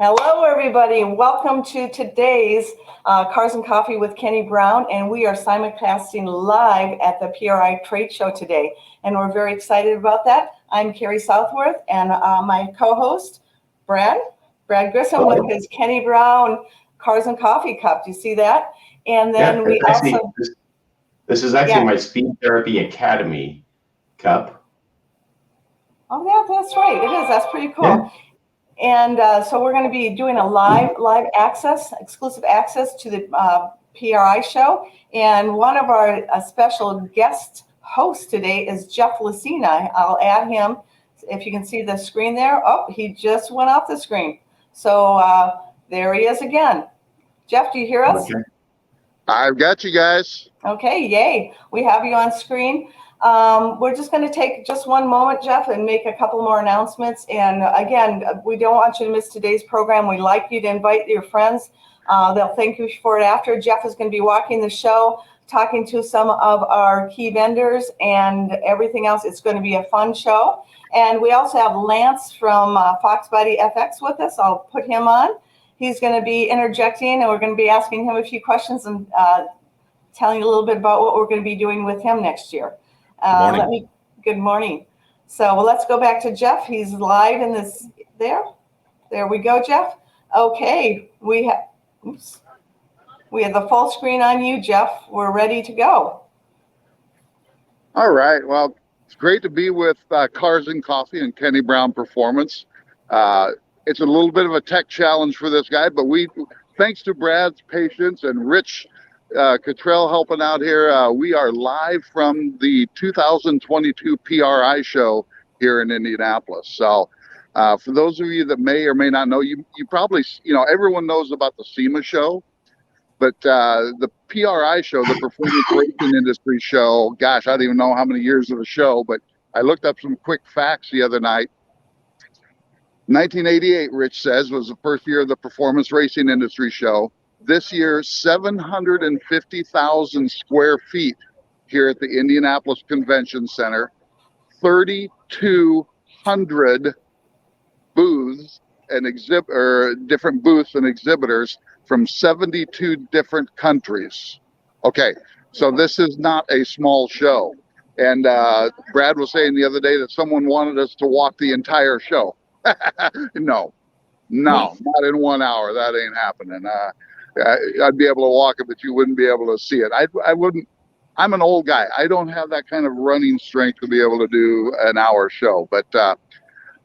Hello, everybody, and welcome to today's Cars and Coffee with Kenny Brown, and we are simulcasting live at the PRI trade show today, and we're very excited about that. I'm Cari Southworth, and my co-host, Brad Grissom, with his Kenny Brown Cars and Coffee cup. Do you see that? And then this is actually my Speed Therapy Academy cup. Oh, yeah, that's right. It is. That's pretty cool. Yeah. And so we're going to be doing a live exclusive access to the PRI show. And one of our special guest hosts today is Jeff Lucina. I'll add him if you can see the screen there. Oh, he just went off the screen. So there he is again. Jeff, do you hear us? Okay. I've got you guys. Okay, yay. We have you on screen. We're just going to take just one moment, Jeff, and make a couple more announcements. And again, we don't want you to miss today's program. We'd like you to invite your friends. They'll thank you for it after. Jeff is going to be walking the show, talking to some of our key vendors and everything else. It's going to be a fun show. And we also have Lance from Fox Body FX with us. I'll put him on. He's going to be interjecting, and we're going to be asking him a few questions and telling you a little bit about what we're going to be doing with him next year. Good morning. So let's go back to Jeff. He's live in this. There we go, Jeff. Okay, we have the full screen on you, Jeff. We're ready to go. All right. Well, it's great to be with Cars and Coffee and Kenny Brown Performance. It's a little bit of a tech challenge for this guy, but thanks to Brad's patience and Rich Cottrell helping out here, we are live from the 2022 PRI show here in Indianapolis. So for those of you that may or may not know, you probably, everyone knows about the SEMA show, but the PRI show, the Performance Racing Industry show, gosh, I don't even know how many years of a show, but I looked up some quick facts the other night. 1988, Rich says, was the first year of the Performance Racing Industry show. This year, 750,000 square feet here at the Indianapolis Convention Center, 3,200 booths and different booths and exhibitors from 72 different countries. Okay, so this is not a small show. And Brad was saying the other day that someone wanted us to walk the entire show. No, not in 1 hour. That ain't happening. I'd be able to walk it, but you wouldn't be able to see it. I wouldn't. I'm an old guy. I don't have that kind of running strength to be able to do an hour show. But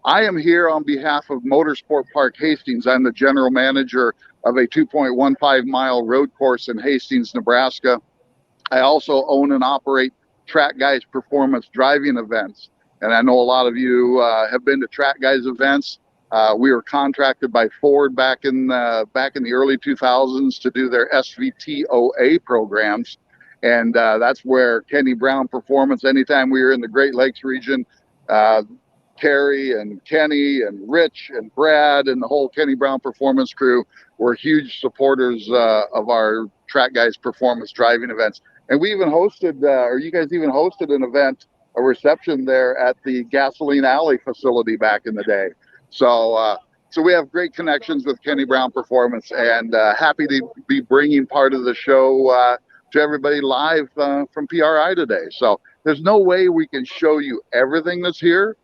I am here on behalf of Motorsport Park Hastings. I'm the general manager of a 2.15 mile road course in Hastings, Nebraska. I also own and operate Track Guys Performance driving events. And I know a lot of you have been to Track Guys events. We were contracted by Ford back in the early 2000s to do their SVTOA programs. And that's where Kenny Brown Performance, anytime we were in the Great Lakes region, Cari and Kenny and Rich and Brad and the whole Kenny Brown Performance crew were huge supporters of our Track Guys Performance driving events. And we even hosted, or you guys even hosted an event, a reception there at the Gasoline Alley facility back in the day. So we have great connections with Kenny Brown Performance, and happy to be bringing part of the show to everybody live from PRI today. So there's no way we can show you everything that's here,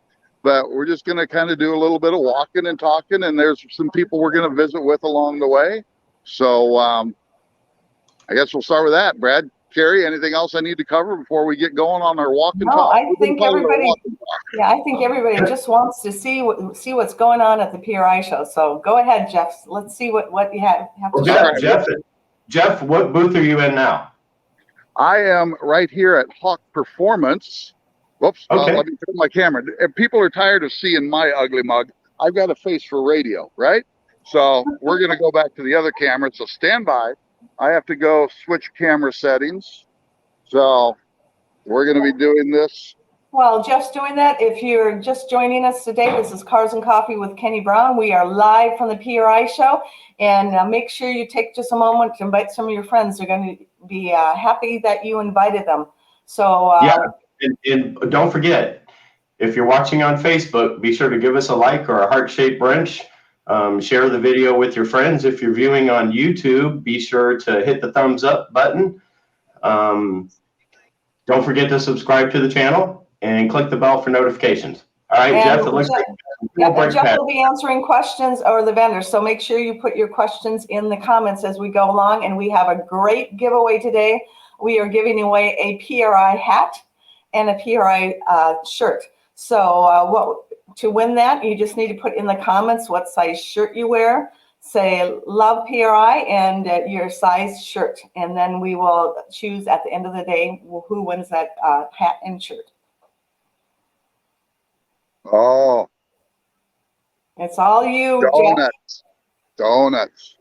but we're just going to kind of do a little bit of walking and talking, and there's some people we're going to visit with along the way. So I guess we'll start with that. Brad, Cari, anything else I need to cover before we get going on our walk and talk? I think everybody just wants to see what's going on at the PRI show. So go ahead, Jeff. Let's see what you have to share. Jeff, what booth are you in now? I am right here at Hawk Performance. Whoops, okay. Let me turn my camera. If people are tired of seeing my ugly mug, I've got a face for radio, right? So we're going to go back to the other camera. So stand by. I have to go switch camera settings. So we're going to be doing this. Well, Jeff's doing that. If you're just joining us today, this is Cars and Coffee with Kenny Brown. We are live from the PRI show. And make sure you take just a moment to invite some of your friends. They're going to be happy that you invited them. So and don't forget, if you're watching on Facebook, be sure to give us a like or a heart-shaped wrench. Share the video with your friends. If you're viewing on YouTube, be sure to hit the thumbs up button. Don't forget to subscribe to the channel and click the bell for notifications. All right, And Jeff, it looks like Yep, and Jeff will be answering questions, or the vendors. So make sure you put your questions in the comments as we go along. And we have a great giveaway today. We are giving away a PRI hat and a PRI shirt. So to win that, you just need to put in the comments what size shirt you wear. Say love PRI and your size shirt. And then we will choose at the end of the day who wins that hat and shirt. Oh, It's all you, Jeff. donuts.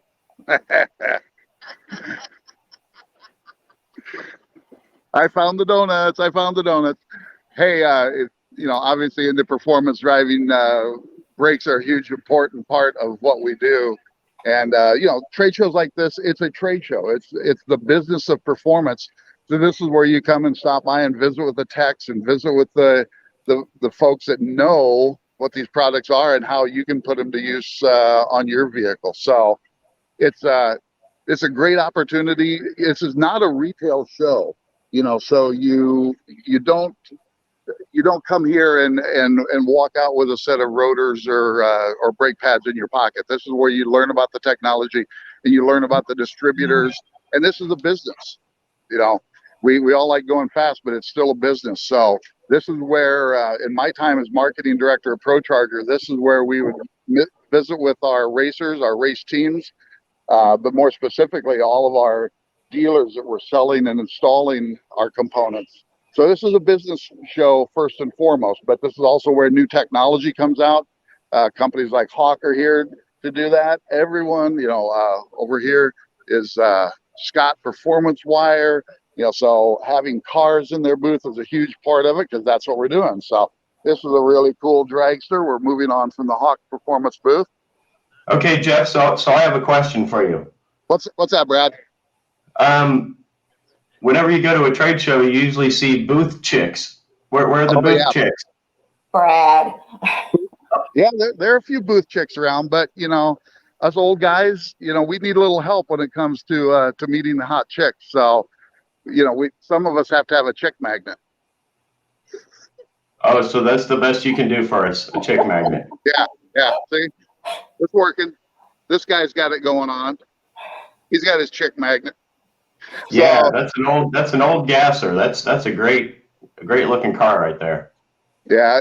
I found the donuts. Hey, obviously into performance driving, brakes are a huge important part of what we do. And, trade shows like this, it's a trade show. It's the business of performance. So this is where you come and stop by and visit with the techs and visit with the folks that know what these products are and how you can put them to use on your vehicle. So it's a great opportunity. This is not a retail show, so you don't come here and walk out with a set of rotors or brake pads in your pocket. This is where you learn about the technology and you learn about the distributors. And this is a business. We all like going fast, but it's still a business. So this is where, in my time as marketing director of ProCharger, this is where we would visit with our racers, our race teams, but more specifically, all of our dealers that were selling and installing our components. So this is a business show first and foremost, but this is also where new technology comes out. Companies like Hawk are here to do that. Everyone, over here is Scott Performance Wire. So having cars in their booth is a huge part of it because that's what we're doing. So this is a really cool dragster. We're moving on from the Hawk Performance booth. Okay, Jeff. So I have a question for you. What's that, Brad? Whenever you go to a trade show, you usually see booth chicks. Where are the booth chicks? Brad. Yeah, there are a few booth chicks around, but us old guys, we need a little help when it comes to meeting the hot chicks. So, some of us have to have a chick magnet. Oh, so that's the best you can do for us, a chick magnet. Yeah. See, it's working. This guy's got it going on. He's got his chick magnet. Yeah, so, that's an old gasser. That's a great looking car right there. Yeah,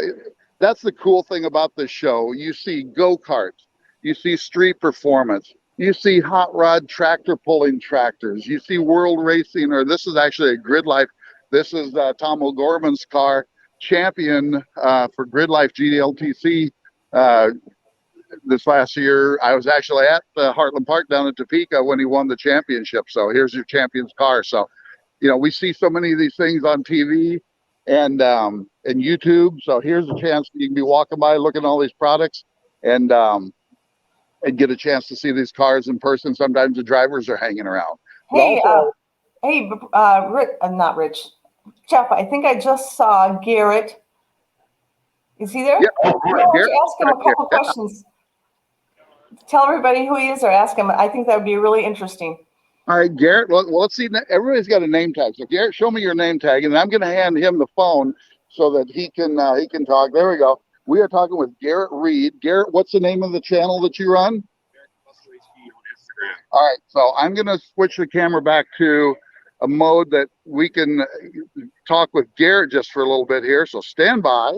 that's the cool thing about this show. You see go-karts, you see street performance, you see hot rod tractor pulling tractors, you see world racing, or this is actually a Grid Life. This is Tom O'Gorman's car, champion for Grid Life GLTC. This last year, I was actually at Heartland Park down in Topeka when he won the championship. So here's your champion's car. So, we see so many of these things on TV and YouTube. So here's a chance you can be walking by, looking at all these products, and get a chance to see these cars in person. Sometimes the drivers are hanging around. Hey, not Rich. Jeff, I think I just saw Garrett. Is he there? Yeah. Ask him a couple questions. Tell everybody who he is or ask him. I think that would be really interesting. All right, Garrett. Well, let's see. Everybody's got a name tag. So, Garrett, show me your name tag, and I'm going to hand him the phone so that he can talk. There we go. We are talking with Garrett Reed. Garrett, what's the name of the channel that you run? All right, so I'm going to switch the camera back to a mode that we can talk with Garrett just for a little bit here. So stand by.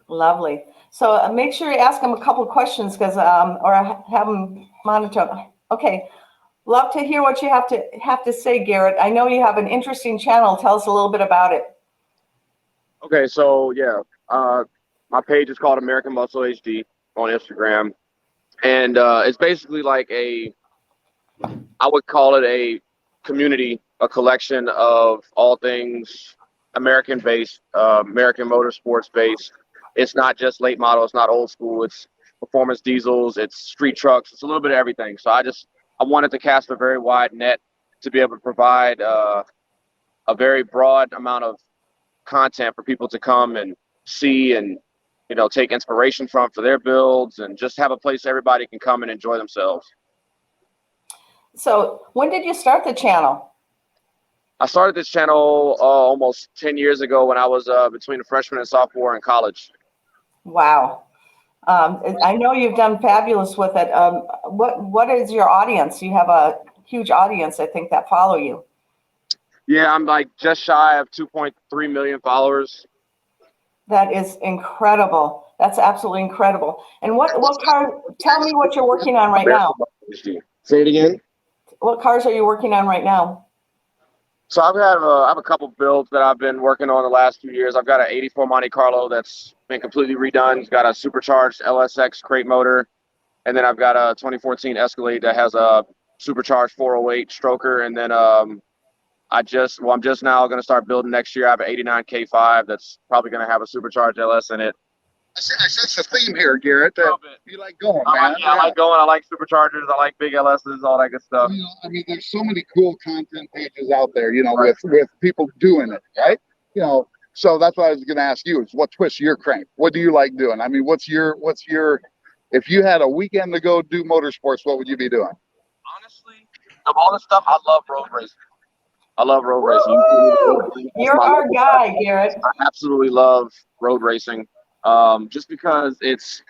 Lovely. So make sure you ask him a couple of questions because, or have him monitor. Okay. Love to hear what you have to say, Garrett. I know you have an interesting channel. Tell us a little bit about it. Okay, so yeah, my page is called American Muscle HD on Instagram, and it's basically like I would call it a community, a collection of all things American-based, American motorsports-based. It's not just late model, it's not old school, it's performance diesels, it's street trucks, it's a little bit of everything. So I wanted to cast a very wide net to be able to provide a a very broad amount of content for people to come and see and, you know, take inspiration from for their builds, and just have a place everybody can come and enjoy themselves. So when did you start the channel? I started this channel almost 10 years ago when I was between a freshman and sophomore in college. Wow. I know you've done fabulous with it. What is your audience? You have a huge audience, I think, that follow you. Yeah, I'm like just shy of 2.3 million followers. That is incredible. That's absolutely incredible. And what car, tell me what you're working on right now. Say it again. What cars are you working on right now? So I have a couple builds that I've been working on the last few years. I've got an 84 Monte Carlo that's been completely redone. It's got a supercharged LSX crate motor. And then I've got a 2014 Escalade that has a supercharged 408 stroker. And then I'm just now going to start building next year. I have an 89 K5 that's probably going to have a supercharged LS in it. I sense a theme here, Garrett. You like going, man. I like going. I like superchargers. I like big LSs, all that good stuff. You know, I mean, there's so many cool content pages out there, you know, with people doing it, right? You know, so that's what I was going to ask you is what twists your crank? What do you like doing? I mean, what's your, if you had a weekend to go do motorsports, what would you be doing? Honestly, of all the stuff, I love road racing. I love road racing. Woo! You're our guy, Garrett. I absolutely love road racing. Just because it's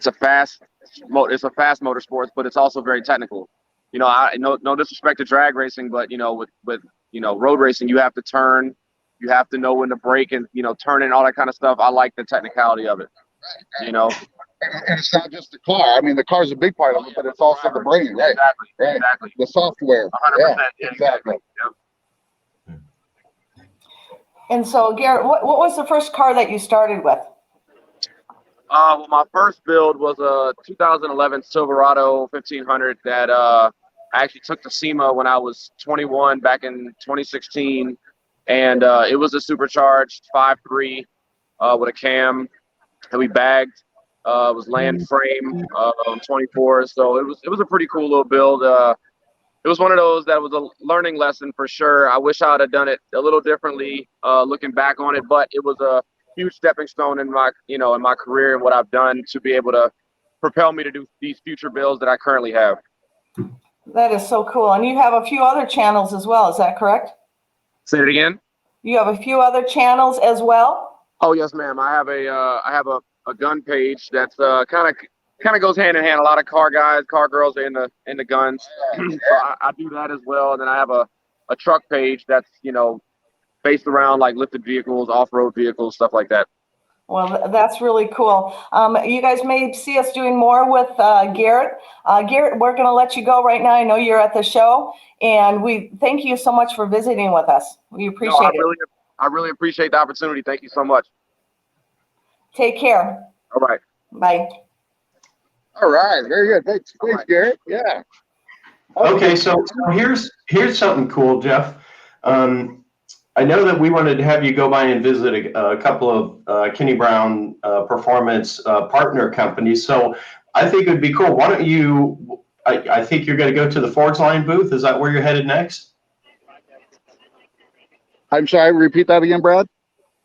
a fast motorsports, but it's also very technical. You know, no disrespect to drag racing, but you know, with you know, road racing, you have to turn, you have to know when to brake and, you know, turn and all that kind of stuff. I like the technicality of it. Right. You know, and it's not just the car. I mean, the car's a big part of it, but it's also the brain, right? Exactly. Right. Exactly. The software. 100%. Yeah, exactly. Yep. And so, Garrett, what was the first car that you started with? Well, my first build was a 2011 Silverado 1500 that I actually took to SEMA when I was 21 back in 2016, and it was a supercharged 5.3 with a cam that we bagged. It was land frame on 24, so it was a pretty cool little build. It was one of those that was a learning lesson for sure. I wish I would have done it a little differently looking back on it, but it was a huge stepping stone in my, you know, in my career and what I've done to be able to propel me to do these future builds that I currently have. That is so cool. And you have a few other channels as well. Is that correct? Say it again. You have a few other channels as well? Oh yes, ma'am. I have a gun page that's kind of goes hand in hand. A lot of car guys, car girls are into guns. So I do that as well. And then I have a truck page that's, you know, based around like lifted vehicles, off-road vehicles, stuff like that. Well, that's really cool. You guys may see us doing more with Garrett. Garrett, we're going to let you go right now. I know you're at the show, and we thank you so much for visiting with us. We appreciate it. I really appreciate the opportunity. Thank you so much. Take care. All right. Bye. All right. Very good. Thanks, Garrett. Yeah. Okay, so here's something cool, Jeff. I know that we wanted to have you go by and visit a couple of Kenny Brown performance partner companies. So I think it would be cool. Why don't you, I think you're going to go to the Forge Line booth. Is that where you're headed next? I'm sorry, repeat that again, Brad.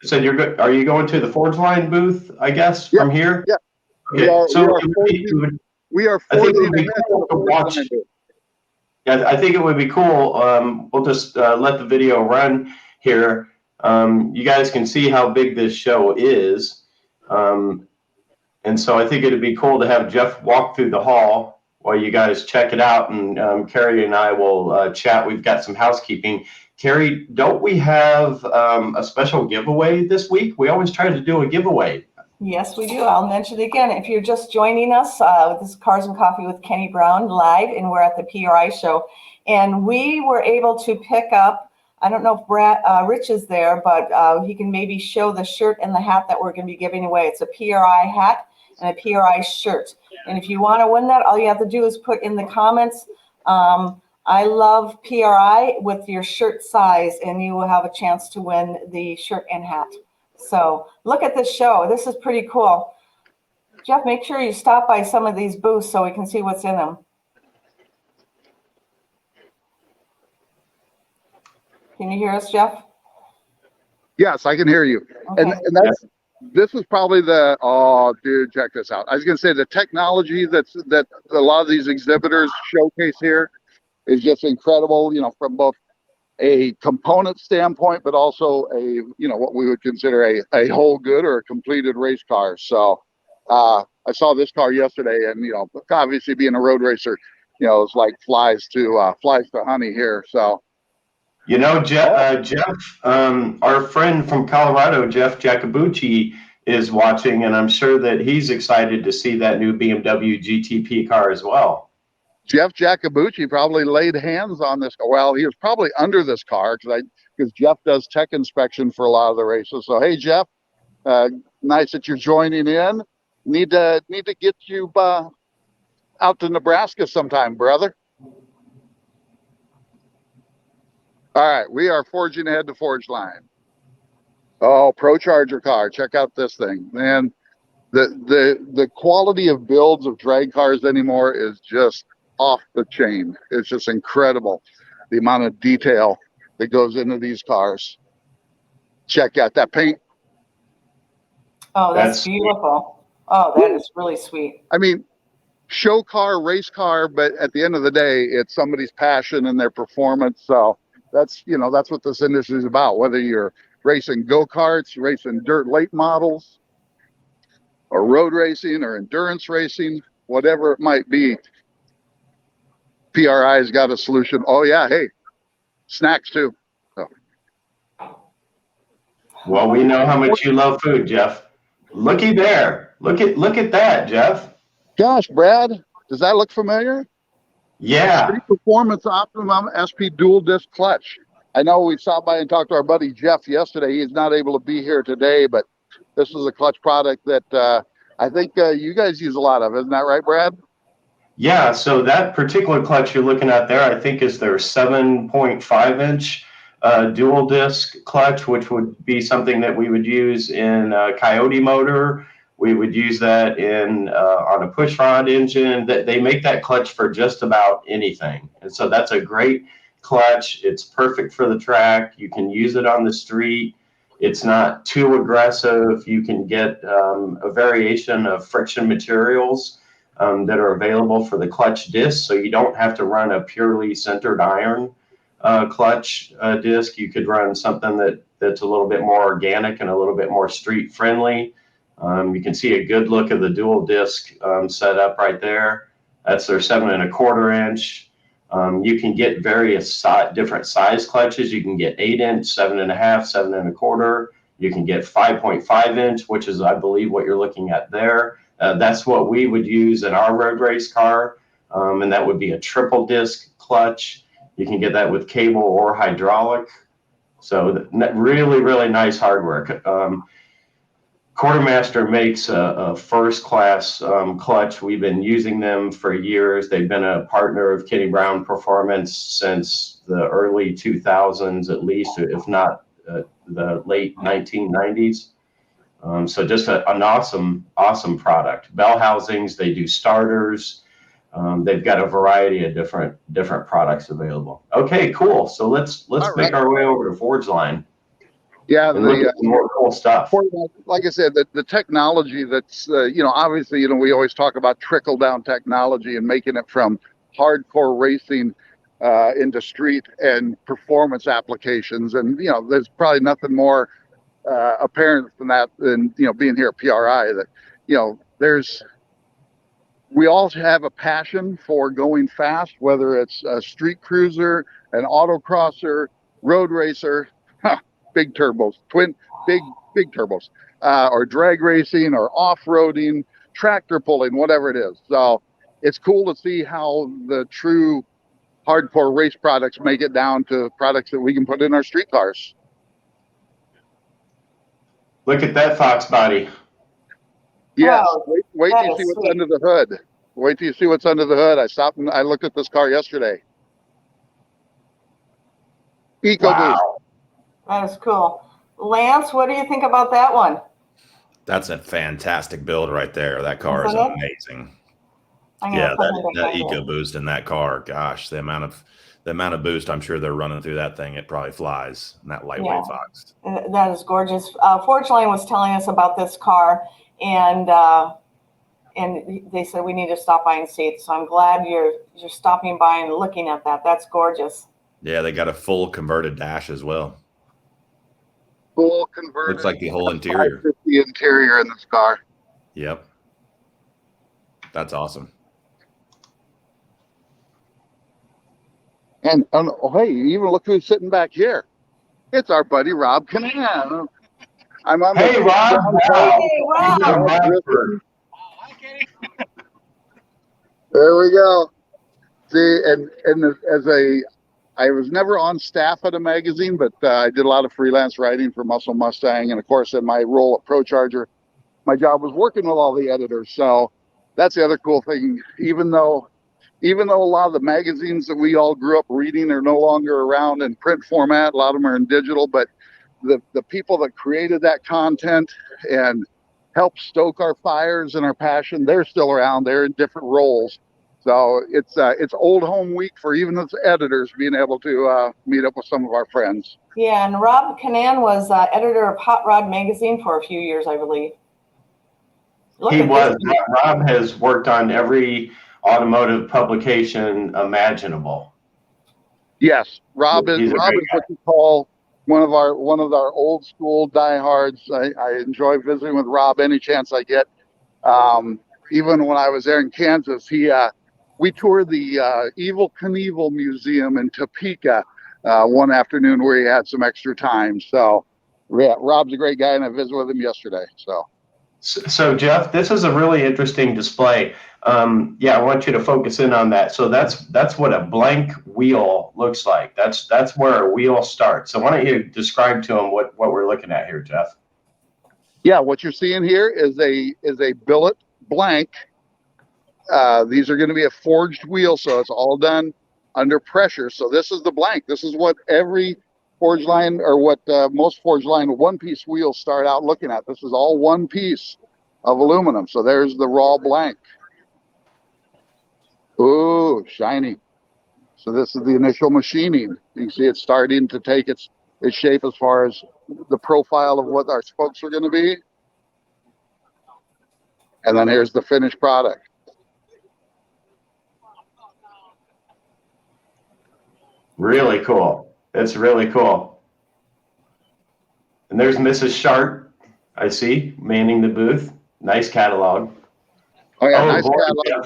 So are you going to the Forge Line booth, I guess, from here? Yeah. Okay. We are I think it would be cool to watch. Yeah, I think it would be cool. We'll just let the video run here. You guys can see how big this show is. And so I think it'd be cool to have Jeff walk through the hall while you guys check it out, and Cari and I will chat. We've got some housekeeping. Cari, don't we have a special giveaway this week? We always try to do a giveaway. Yes, we do. I'll mention it again. If you're just joining us, this is Cars and Coffee with Kenny Brown live, and we're at the PRI show. And we were able to pick up, I don't know if Rich is there, but he can maybe show the shirt and the hat that we're going to be giving away. It's a PRI hat and a PRI shirt. And if you want to win that, all you have to do is put in the comments, I love PRI with your shirt size, and you will have a chance to win the shirt and hat. So look at this show. This is pretty cool. Jeff, make sure you stop by some of these booths so we can see what's in them. Can you hear us, Jeff? Yes, I can hear you. Okay. And this is probably oh, dude, check this out. I was going to say the technology that a lot of these exhibitors showcase here is just incredible, from both a component standpoint, but also what we would consider a whole good or a completed race car. So I saw this car yesterday, and obviously being a road racer, it's like flies to honey here. So Jeff, our friend from Colorado, Jeff Jacobucci, is watching, and I'm sure that he's excited to see that new BMW GTP car as well. Jeff Jacobucci probably laid hands on this. Well, he was probably under this car because Jeff does tech inspection for a lot of the races. So, hey, Jeff, nice that you're joining in. Need to get you out to Nebraska sometime, brother. All right, we are forging ahead to Forge Line. Oh, Pro Charger car. Check out this thing, man. The quality of builds of drag cars anymore is just off the chain. It's just incredible, the amount of detail that goes into these cars. Check out that paint. Oh, that's beautiful. Oh, that is really sweet. I mean, show car, race car, but at the end of the day, it's somebody's passion and their performance. So that's what this industry is about. Whether you're racing go-karts, racing dirt late models, or road racing or endurance racing, whatever it might be, PRI's got a solution. Oh yeah, hey, snacks too. So. Well, we know how much you love food, Jeff. Looky there. Look at that, Jeff. Gosh, Brad, does that look familiar? Yeah. Street Performance Optimum SP dual disc clutch. I know we stopped by and talked to our buddy Jeff yesterday. He's not able to be here today, but this is a clutch product that I think you guys use a lot of. Isn't that right, Brad? Yeah, so that particular clutch you're looking at there, I think is their 7.5-inch dual disc clutch, which would be something that we would use in a Coyote motor. We would use that on a push rod engine. That they make that clutch for just about anything, and so that's a great clutch. It's perfect for the track. You can use it on the street. It's not too aggressive. You can get a variation of friction materials that are available for the clutch disc, so you don't have to run a purely centered iron clutch disc. You could run something that's a little bit more organic and a little bit more street friendly. You can see a good look of the dual disc setup right there. That's their 7.25-inch. You can get various different size clutches. You can get 8-inch, 7.5, 7.25. You can get 5.5-inch, which is, I believe, what you're looking at there. That's what we would use in our road race car, and that would be a triple disc clutch. You can get that with cable or hydraulic. So really, really nice hardware. Quartermaster makes a first-class clutch. We've been using them for years. They've been a partner of Kenny Brown Performance since the early 2000s, at least, if not the late 1990s. So just an awesome product. Bell housings, they do starters. They've got a variety of different products available. Okay, cool. So let's make our way over to Forge Line. Yeah, and look at some more cool stuff. Like I said, the technology that's obviously we always talk about trickle down technology and making it from hardcore racing into street and performance applications, and there's probably nothing more apparent than that than being here at PRI that we all have a passion for going fast, whether it's a street cruiser, an autocrosser, road racer, big turbos, big turbos, or drag racing or off-roading, tractor pulling, whatever it is. So it's cool to see how the true hardcore race products make it down to products that we can put in our street cars. Look at that Fox body. Yes. Wow, Wait till you see what's under the hood. Wait till you see what's under the hood. I stopped and I looked at this car yesterday. EcoBoost. Wow. That is cool. Lance, what do you think about that one? That's a fantastic build right there. That car is amazing. Yeah, that EcoBoost in that car. Gosh, the amount of The amount of boost I'm sure they're running through that thing, it probably flies in that lightweight Yeah. Fox. That is gorgeous. Fortunately, was telling us about this car, and they said we need to stop by and see it. So I'm glad you're stopping by and looking at that. That's gorgeous. Yeah, they got a full converted dash as well. Full converted. Looks like the whole interior. 550 interior in this car. Yep. That's awesome. And oh, hey, even look who's sitting back here. It's our buddy Rob Canan. I'm on Hey, Rob. Hey, Rob. There we go. See, and I was never on staff at a magazine, but I did a lot of freelance writing for Muscle Mustang, and of course, in my role at Pro Charger, my job was working with all the editors. So that's the other cool thing. Even though a lot of the magazines that we all grew up reading are no longer around in print format, a lot of them are in digital, but the people that created that content and helped stoke our fires and our passion, they're still around. They're in different roles. So it's old home week for even us editors being able to meet up with some of our friends. Yeah, and Rob Canan was editor of Hot Rod magazine for a few years, I believe. He was. Rob has worked on every automotive publication imaginable. Yes, Rob is what you call one of our old school diehards. I enjoy visiting with Rob any chance I get. Even when I was there in Kansas, we toured the Evel Knievel Museum in Topeka one afternoon where he had some extra time. So, yeah, Rob's a great guy, and I visited with him yesterday. So Jeff, this is a really interesting display. Yeah, I want you to focus in on that. So that's what a blank wheel looks like. That's where a wheel starts. So why don't you describe to them what we're looking at here, Jeff? Yeah, what you're seeing here is a billet blank. These are going to be a forged wheel, so it's all done under pressure. So this is the blank. This is what every forged line, or what most forged line one-piece wheels start out looking at. This is all one piece of aluminum. So there's the raw blank. Ooh, shiny. So this is the initial machining. You can see it's starting to take its shape as far as the profile of what our spokes are going to be. And then here's the finished product. Really cool. That's really cool. And there's Mrs. Sharp, I see, manning the booth. Nice catalog. Oh, yeah, nice boy, catalog. yeah.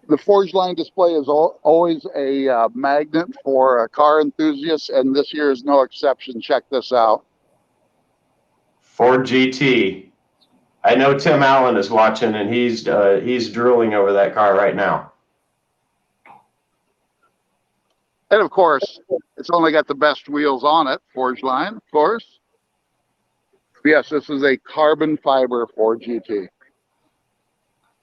The Forge Line display is always a magnet for car enthusiasts, and this year is no exception. Check this out. Ford GT. I know Tim Allen is watching, and he's drooling over that car right now. And of course, it's only got the best wheels on it, Forge Line, of course. Yes, this is a carbon fiber Ford GT.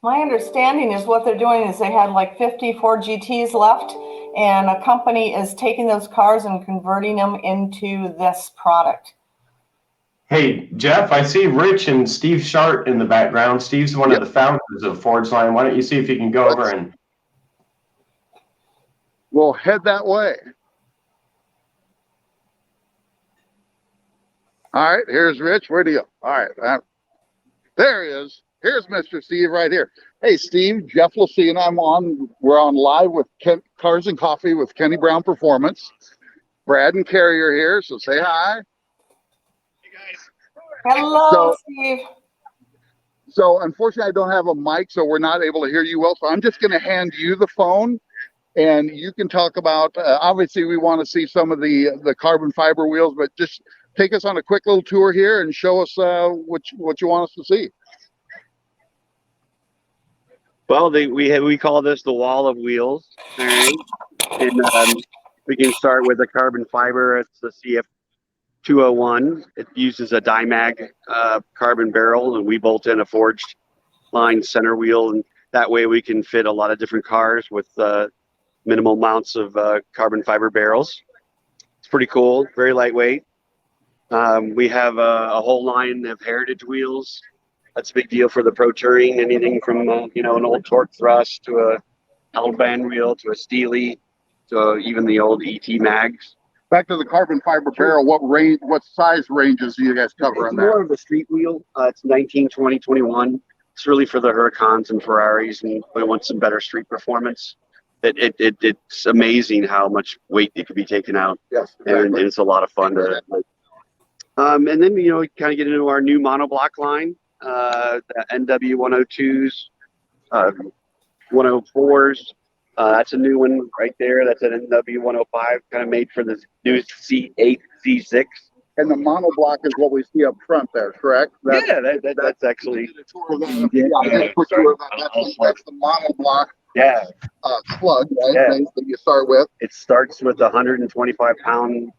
My understanding is what they're doing is they had like 54 GTs left, and a company is taking those cars and converting them into this product. Hey, Jeff, I see Rich and Steve Sharp in the background. Steve's one of the founders of Forge Line. Why don't you see if you can go over and... We'll head that way. All right, here's Rich. Where'd he go? All right, there he is. Here's Mr. Steve right here. Hey, Steve, Jeff Lucina. We're on live with Cars and Coffee with Kenny Brown Performance. Brad and Cari are here, so say hi. Hey, guys. Hello, Steve. So unfortunately, I don't have a mic, so we're not able to hear you well. So I'm just going to hand you the phone, and you can talk about, obviously, we want to see some of the carbon fiber wheels, but just take us on a quick little tour here and show us what you want us to see. Well, we call this the wall of wheels. All right. And we can start with the carbon fiber. It's the CF201. It uses a Dimag carbon barrel, and we bolt in a forged line center wheel, and that way we can fit a lot of different cars with minimal amounts of carbon fiber barrels. It's pretty cool, very lightweight. We have a whole line of heritage wheels. That's a big deal for the pro touring. Anything from an old torque thrust to a L band wheel to a Steely. So even the old ET mags. Back to the carbon fiber barrel, what size ranges do you guys cover It's on more that? of a street wheel. It's 19, 20, 21. It's really for the Huracans and Ferraris, and we want some better street performance. It's amazing how much weight it could be taken out, Yes, and it's a lot of fun to. And then we kind of get into our new monoblock line, the NW 102s, 104s. That's a new one right there. That's an NW 105, kind of made for the new C8, C6. And the monoblock is what we see up front there, correct? That's actually. That's the monoblock Yeah, slug, right? Yeah. That you start with. it starts with 125-pound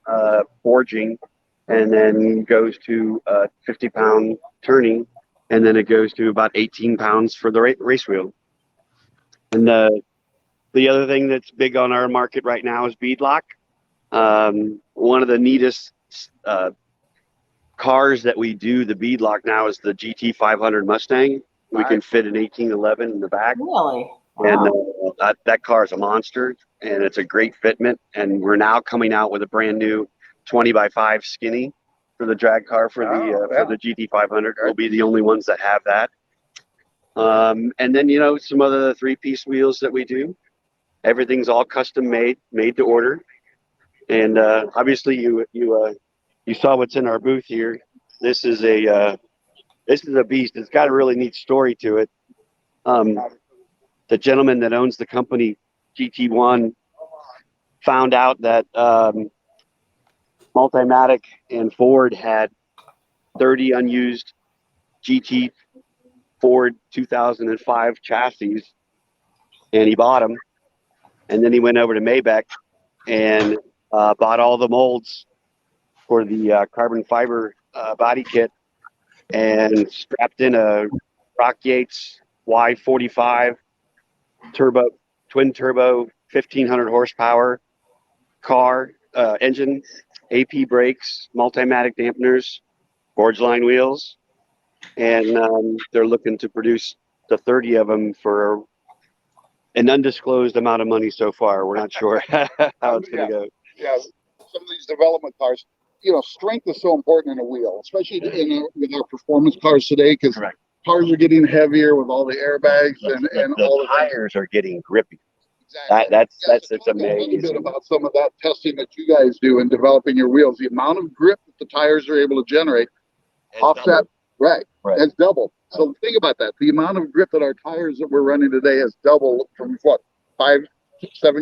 forging, and then goes to 50-pound turning, and then it goes to about 18 pounds for the race wheel. And the other thing that's big on our market right now is beadlock. One of the neatest cars that we do the beadlock now is the GT 500 Mustang. We can fit an 1811 in the back. Really? And Wow. that car is a monster, and it's a great fitment. And we're now coming out with a brand new 20x5 skinny for the drag car for the GT 500. We'll be the only ones that have that. And then some of the 3-piece wheels that we do. Everything's all custom made to order. And obviously, you saw what's in our booth here. This is a beast. It's got a really neat story to it. The gentleman that owns the company, GT1, found out that Multimatic and Ford had 30 unused GT Ford 2005 chassis, and he bought them. And then he went over to Maybach and bought all the molds for the carbon fiber body kit and strapped in a Rock Yates Y45 twin turbo 1500 horsepower car engine, AP brakes, Multimatic dampeners, forge line wheels, and they're looking to produce the 30 of them for an undisclosed amount of money so far. We're not sure how it's going to go. Yeah, some of these development cars, strength is so important in a wheel, especially with our performance cars today, because cars are getting heavier with all the airbags and all the tires are getting grippy. Exactly. It's amazing. A little bit about some of that testing that you guys do in developing your wheels, the amount of grip that the tires are able to generate, offset, right? That's double. So think about that. The amount of grip that our tires that we're running today has doubled from what, 5-7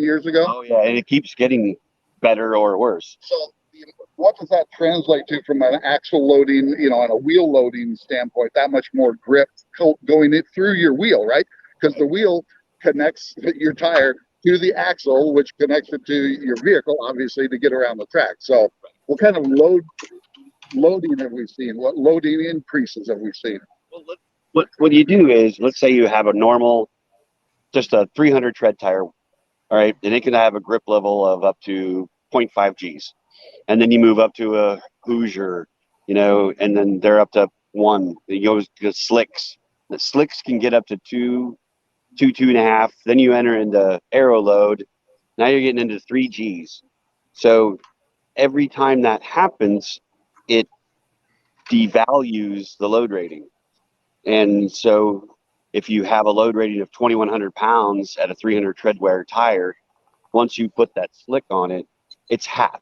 years ago? Oh yeah, and it keeps getting better or worse. So what does that translate to from an axle loading, and a wheel loading standpoint? That much more grip going through your wheel, right? Because the wheel connects your tire to the axle, which connects it to your vehicle, obviously, to get around the track. So what kind of loading have we seen? What loading increases have we seen? What you do is, let's say you have just a 300 tread tire, all right, and it can have a grip level of up to 0.5 Gs. And then you move up to a Hoosier, and then they're up to 1. It goes to slicks. The slicks can get up to 2.5. Then you enter into aero load. Now you're getting into 3 Gs. So every time that happens, it devalues the load rating. And so if you have a load rating of 2,100 pounds at a 300 tread wear tire, once you put that slick on it, it's half.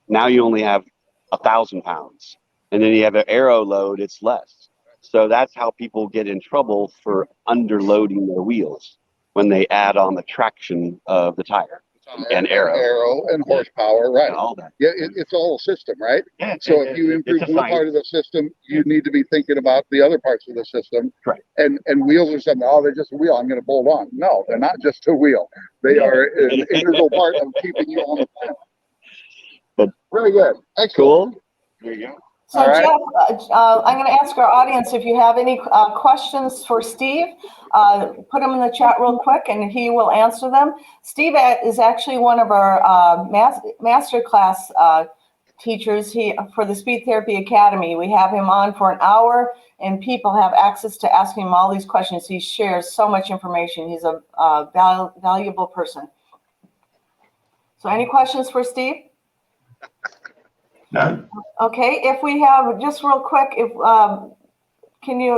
Now you only have 1,000 pounds. And then you have an aero load, it's less. So that's how people get in trouble for underloading their wheels, when they add on the traction of the tire and aero and horsepower, right? and all that. Yeah, it's all a system, right? Yeah, So if you improve one part of the system, you need to be thinking about the other parts of the system. Right. And wheels are something, they're just a wheel, I'm going to bolt on. No, they're not just a wheel. They are an integral part of keeping you on the planet. But very good. Excellent. Cool. There you go. So All right. Jeff, I'm going to ask our audience if you have any questions for Steve, put them in the chat real quick and he will answer them. Steve is actually one of our master class teachers for the Speed Therapy Academy. We have him on for an hour and people have access to asking him all these questions. He shares so much information. He's a valuable person. So any questions for Steve? None? Okay, if we have, just real quick,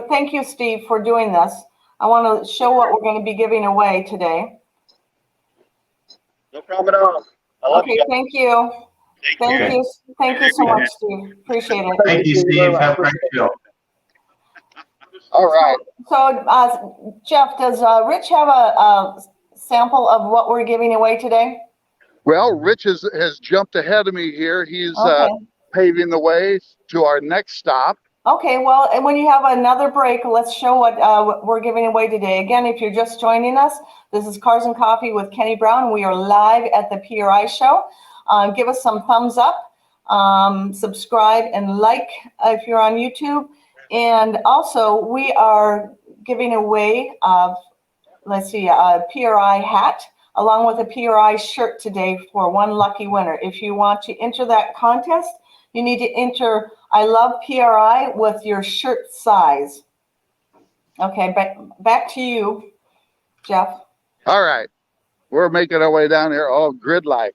thank you, Steve, for doing this. I want to show what we're going to be giving away today. No problem at all. I love Okay, you guys. thank you. Thank you. you. Thank you so much, Steve. Appreciate it. Thank you, Steve. Have a great show. All right. So, Jeff, does Rich have a sample of what we're giving away today? Well, Rich has jumped ahead of me here. He's Okay. paving the way to our next stop. Okay, well, and when you have another break, let's show what we're giving away today. Again, if you're just joining us, this is Cars and Coffee with Kenny Brown. We are live at the PRI show. Give us some thumbs up, subscribe, and like if you're on YouTube. And also, we are giving away, let's see, a PRI hat along with a PRI shirt today for one lucky winner. If you want to enter that contest, you need to enter I love PRI with your shirt size. Okay, back to you, Jeff. All right. We're making our way down here. Oh, grid life.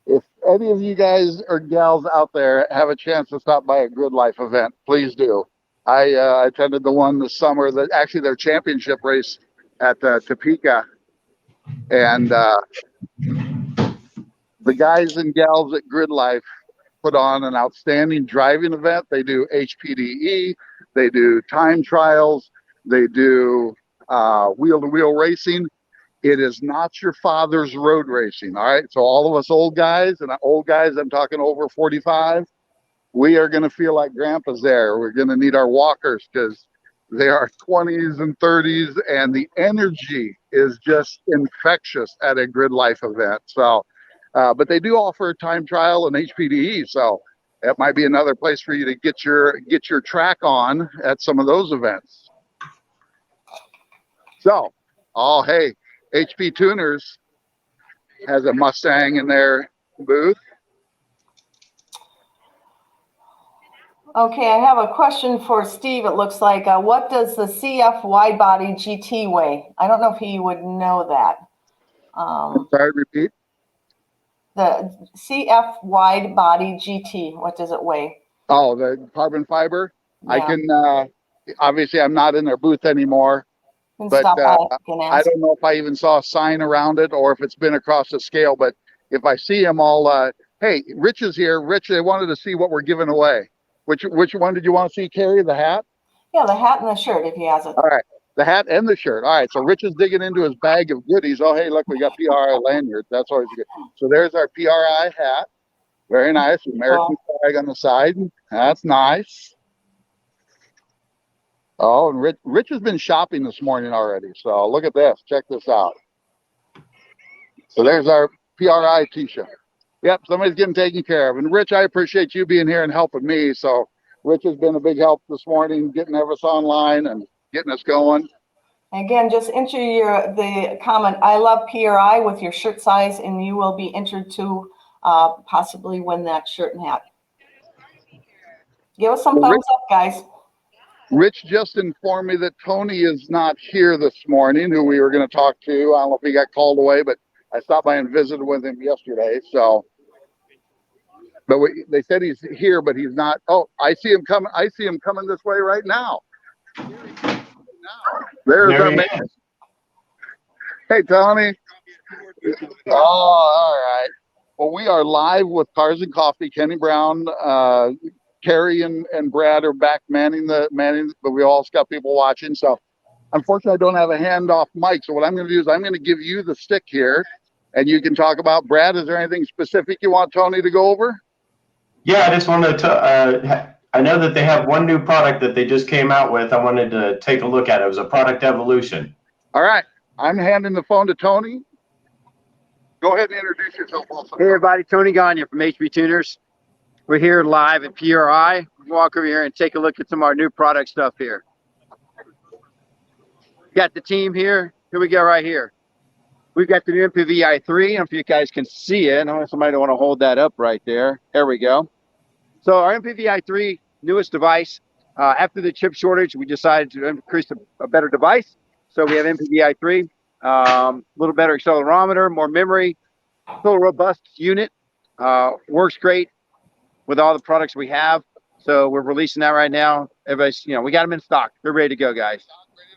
If any of you guys or gals out there have a chance to stop by a Grid Life event, please do. I attended the one this summer, actually their championship race at Topeka. And the guys and gals at Grid Life put on an outstanding driving event. They do HPDE, they do time trials, they do wheel-to-wheel racing. It is not your father's road racing, all right? So all of us old guys, and old guys, I'm talking over 45, we are going to feel like grandpa's there. We're going to need our walkers because they are 20s and 30s, and the energy is just infectious at a Grid Life event. So, but they do offer a time trial and HPDE, so that might be another place for you to get your track on at some of those events. So, oh, hey, HP Tuners has a Mustang in their booth. Okay, I have a question for Steve. It looks like, what does the CF wide body GT weigh? I don't know if he would know that. I'm sorry, repeat. The CF wide body GT, what does it weigh? Oh, the carbon fiber. Yeah. I can, obviously I'm not in their booth anymore, You can but stop by and I ask. don't know if I even saw a sign around it or if it's been across the scale, but if I see him, I'll, hey, Rich is here. Rich, I wanted to see what we're giving away. Which one did you want to see, Cari? The hat? Yeah, the hat and the shirt if he has it. All right. The hat and the shirt. All right. So Rich is digging into his bag of goodies. Oh, hey, look, we got PRI lanyards. That's always good. So there's our PRI hat. Very nice. American flag on the side. That's nice. Oh, and Rich has been shopping this morning already. So look at this. Check this out. So there's our PRI t-shirt. Yep, somebody's getting taken care of. And Rich, I appreciate you being here and helping me. So Rich has been a big help this morning, getting us online and getting us going. Again, just enter the comment, I love PRI with your shirt size, and you will be entered to possibly win that shirt and hat. Give us some thumbs up, guys. Rich just informed me that Tony is not here this morning, who we were going to talk to. I don't know if he got called away, but I stopped by and visited with him yesterday. So, but they said he's here, but he's not. Oh, I see him coming. I see him coming this way right now. There's our man. Hey, Tony. Oh, all right. Well, we are live with Cars and Coffee. Kenny Brown, Cari and Brad are back manning, but we also got people watching. So unfortunately, I don't have a handoff mic. So what I'm going to do is I'm going to give you the stick here, and you can talk about. Brad, is there anything specific you want Tony to go over? Yeah, I just wanted to, I know that they have one new product that they just came out with. I wanted to take a look at it. It was a product evolution. All right. I'm handing the phone to Tony. Go ahead and introduce yourself also. Hey everybody, Tony Gagne from HP Tuners. We're here live at PRI. Walk over here and take a look at some of our new product stuff here. Got the team here. Here we go right here. We've got the new MPV i3. I don't know if you guys can see it. I don't know if somebody want to hold that up right there. There we go. So our MPV i3, newest device. After the chip shortage, we decided to increase a better device. So we have MPV i3, a little better accelerometer, more memory, Still a robust unit. Works great with all the products we have. So we're releasing that right now. Everybody's, we got them in stock. They're ready to go, guys.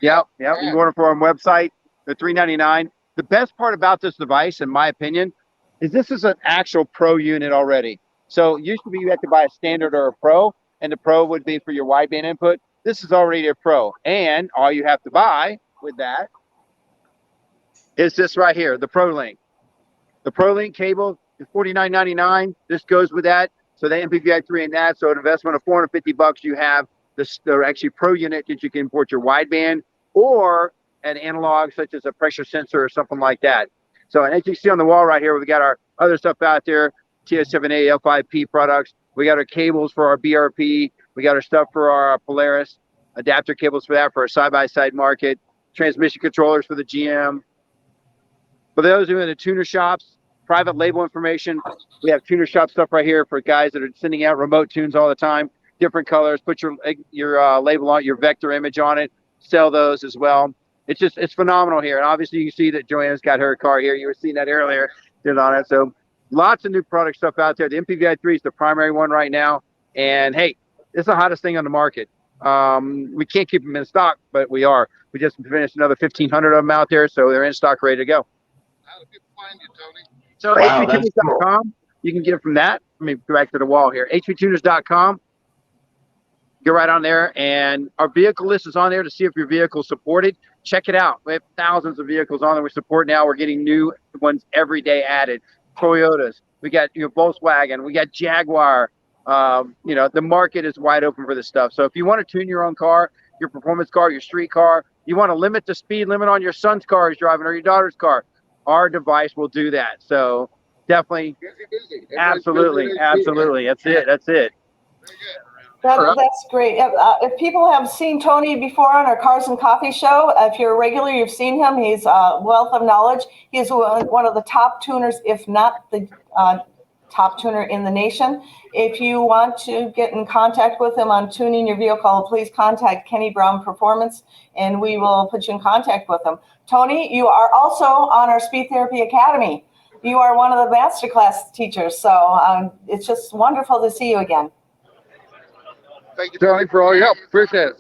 Yep. You can order for our website. They're $399. The best part about this device, in my opinion, is this is an actual pro unit already. So usually you have to buy a standard or a pro, and the pro would be for your wideband input. This is already a pro, and all you have to buy with that is this right here, the ProLink. The ProLink cable is $49.99. This goes with that. So the MPVI3 and that. So an investment of $450, you have this. They're actually pro unit that you can import your wideband or an analog such as a pressure sensor or something like that. So, and as you see on the wall right here, we got our other stuff out there, TS7A, L5P products. We got our cables for our BRP. We got our stuff for our Polaris, adapter cables for that, for our side-by-side market, transmission controllers for the GM. For those who are in the tuner shops, private label information, we have tuner shop stuff right here for guys that are sending out remote tunes all the time, different colors. Put your label on, your vector image on it, sell those as well. It's phenomenal here. And obviously you can see that Joanna's got her car here. You were seeing that earlier, did on it. So lots of new product stuff out there. The MPVI3 is the primary one right now. And hey, it's the hottest thing on the market. We can't keep them in stock, but we are. We just finished another 1,500 of them out there. So they're in stock, ready to go. How do people find you, Tony? So Wow, that's hvtuners.com, you can get it from that. Let me go back to the wall here. hvtuners.com. Go right on there, and our vehicle list is on there to see if your vehicle is supported. Check it out. We have thousands of vehicles on there we support now. We're getting new ones every day added. Toyotas, we got Volkswagen, we got Jaguar. The market is wide open for this stuff. So if you want to tune your own car, your performance car, your street car, you want to limit the speed limit on your son's car he's driving or your daughter's car, our device will do that. So definitely, absolutely. That's it. That's great. If people have seen Tony before on our Cars and Coffee show, if you're a regular, you've seen him. He's a wealth of knowledge. He's one of the top tuners, if not the top tuner in the nation. If you want to get in contact with him on tuning your vehicle, please contact Kenny Brown Performance, and we will put you in contact with him. Tony, you are also on our Speed Therapy Academy. You are one of the masterclass teachers, so it's just wonderful to see you again. Thank you, Tony, for all your help. Appreciate it.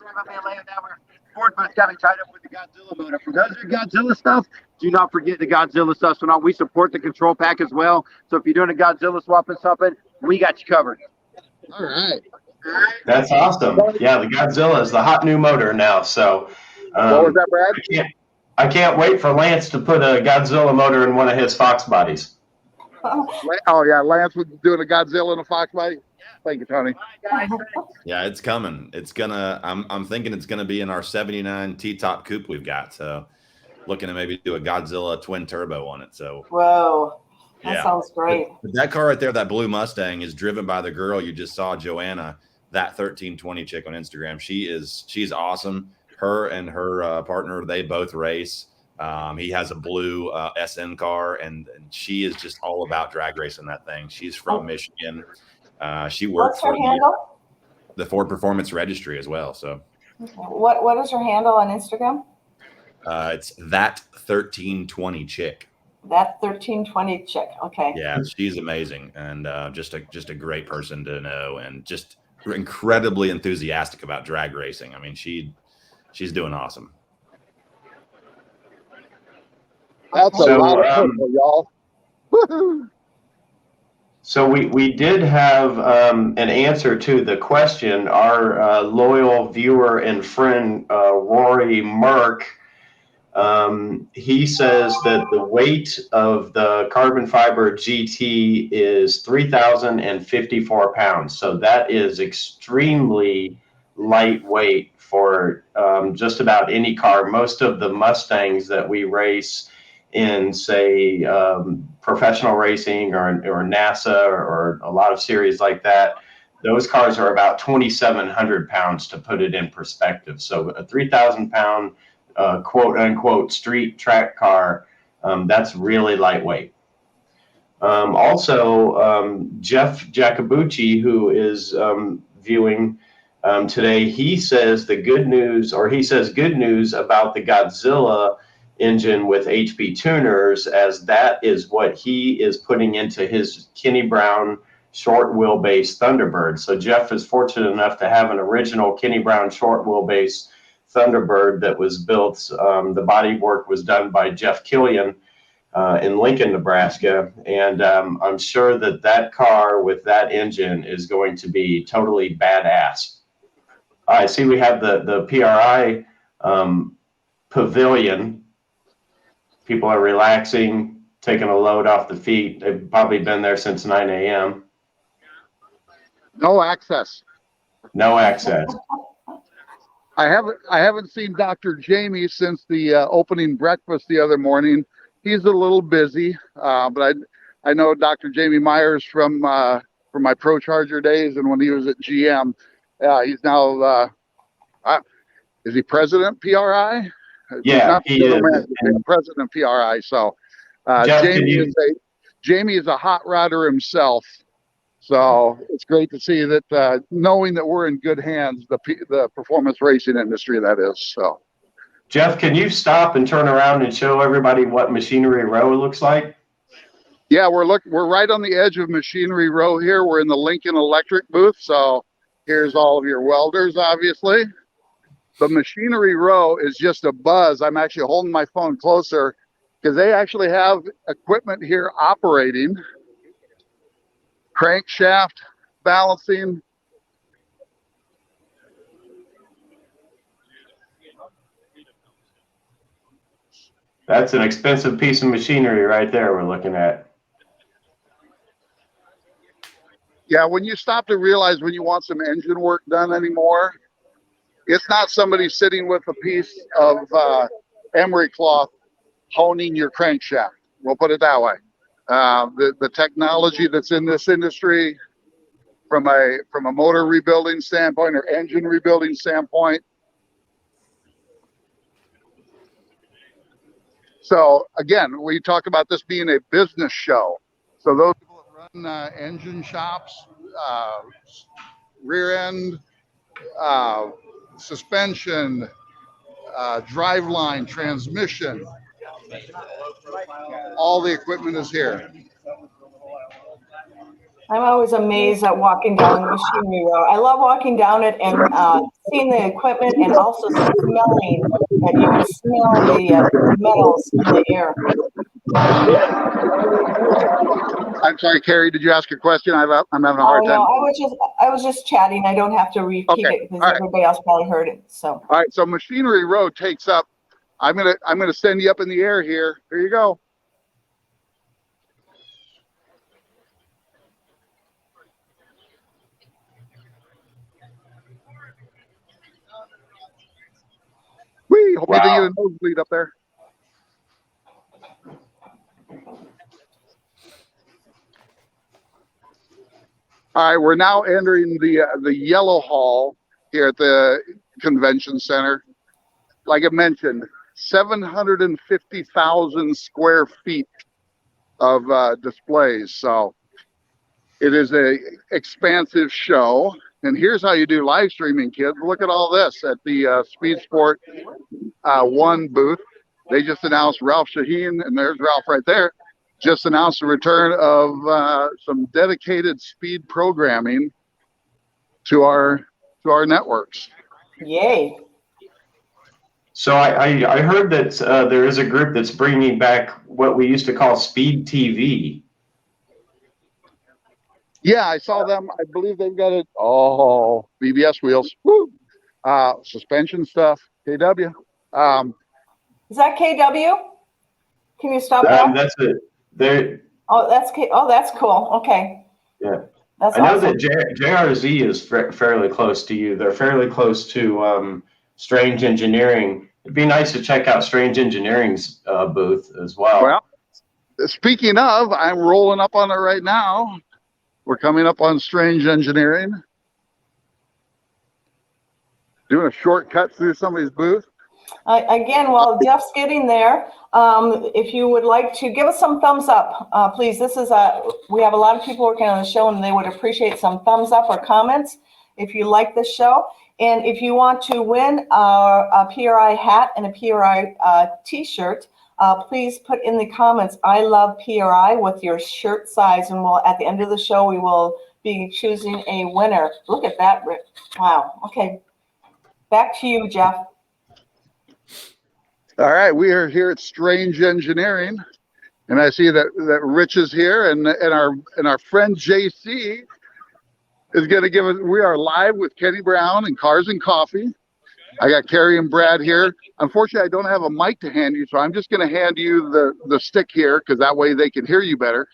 Ford bus got me tied up with the Godzilla motor. For those of you Godzilla stuff, do not forget the Godzilla stuff. So now we support the control pack as well. So if you're doing a Godzilla swap and something, we got you covered. All right. That's awesome. Yeah, the Godzilla is the hot new motor now. So What was that, Brad? I can't wait for Lance to put a Godzilla motor in one of his Fox bodies. Oh, yeah. Lance was doing a Godzilla and a Fox body. Thank you, Tony. Yeah, it's coming. It's gonna. I'm thinking it's gonna be in our '79 T-top coupe we've got. So, looking to maybe do a Godzilla twin turbo on it. So, Whoa, that yeah. sounds great. But that car right there, that blue Mustang, is driven by the girl you just saw, Joanna, that 1320 chick on Instagram. She's awesome. Her and her partner, they both race. He has a blue SN car, and she is just all about drag racing that thing. She's from Michigan. She worked for the Ford Performance Registry as well. So, what is her handle on Instagram? It's that 1320 chick. That 1320 chick. Okay. Yeah, she's amazing, and just a great person to know, and just incredibly enthusiastic about drag racing. I mean, she's doing awesome. That's a lot of people, y'all. Woo-hoo. So we did have an answer to the question. Our loyal viewer and friend Rory Merck, he says that the weight of the carbon fiber GT is 3,054 pounds. So that is extremely lightweight for just about any car. Most of the Mustangs that we race in, say, professional racing or NASA or a lot of series like that, those cars are about 2,700 pounds, to put it in perspective. So a 3,000 pound quote unquote street track car, that's really lightweight. Also, Jeff Jacobucci, who is viewing today, he says good news about the Godzilla engine with HP tuners, as that is what he is putting into his Kenny Brown short wheelbase Thunderbird. So Jeff is fortunate enough to have an original Kenny Brown short wheelbase Thunderbird that was built. The body work was done by Jeff Killian in Lincoln, Nebraska. And I'm sure that that car with that engine is going to be totally badass. I see we have the PRI pavilion. People are relaxing, taking a load off the feet. They've probably been there since 9 a.m. No access. No access. I haven't seen Dr. Jamie since the opening breakfast the other morning. He's a little busy, but I know Dr. Jamie Myers from my Pro Charger days and when he was at GM. He's now is he president PRI? Yeah, he is. He's president PRI. So Jeff, Jamie is a hot rodder himself. So it's great to see that, knowing that we're in good hands, the performance racing industry, that is. So, Jeff, can you stop and turn around and show everybody what Machinery Row looks like? Yeah, we're right on the edge of Machinery Row here. We're in the Lincoln Electric booth. So here's all of your welders, obviously. But Machinery Row is just a buzz. I'm actually holding my phone closer because they actually have equipment here operating. Crankshaft balancing. That's an expensive piece of machinery right there we're looking at. Yeah, when you stop to realize when you want some engine work done anymore, it's not somebody sitting with a piece of emery cloth honing your crankshaft. We'll put it that way. The technology that's in this industry from a motor rebuilding standpoint or engine rebuilding standpoint. So again, we talk about this being a business show. So those people that run engine shops, rear end, suspension, driveline, transmission, all the equipment is here. I'm always amazed at walking down the Machinery Row. I love walking down it and seeing the equipment and also smelling that you can smell the metals in the air. I'm sorry, Cari, did you ask a question? I'm having a hard time. No, I was just chatting. I don't have to repeat it because everybody else probably heard it. So. All right, so Machinery Row takes up. I'm gonna send you up in the air here. Here you go. Whee! Hope you didn't get a nosebleed up there. All right, we're now entering the yellow hall here at the convention center. Like I mentioned, 750,000 square feet of displays. So it is a expansive show. And here's how you do live streaming, kids. Look at all this at the Speed Sport 1 booth. They just announced Ralph Shaheen, and there's Ralph right there, just announced the return of some dedicated speed programming to our networks. Yay. So I heard that there is a group that's bringing back what we used to call Speed TV. Yeah, I saw them. I believe they've got it. Oh, BBS wheels. Woo. Suspension stuff. KW. Is that KW? Can you stop that? That's it. Oh, that's cool. Okay. Yeah. That's I know awesome. that JRZ is fairly close to you. They're fairly close to Strange Engineering. It'd be nice to check out Strange Engineering's booth as well. Well, speaking of, I'm rolling up on it right now. We're coming up on Strange Engineering. Doing a shortcut through somebody's booth. Again, while Jeff's getting there, if you would like to give us some thumbs up, please. We have a lot of people working on the show and they would appreciate some thumbs up or comments. if you like this show. And if you want to win a PRI hat and a PRI t-shirt, please put in the comments, I love PRI with your shirt size. And we'll, at the end of the show, we will be choosing a winner. Look at that, Rick. Wow. Okay. Back to you, Jeff. All right, we are here at Strange Engineering, and I see that Rich is here, and our friend JC is going to give us. We are live with Kenny Brown and Cars and Coffee. I got Cari and Brad here. Unfortunately, I don't have a mic to hand you, so I'm just going to hand you the stick here, because that way they can hear you better.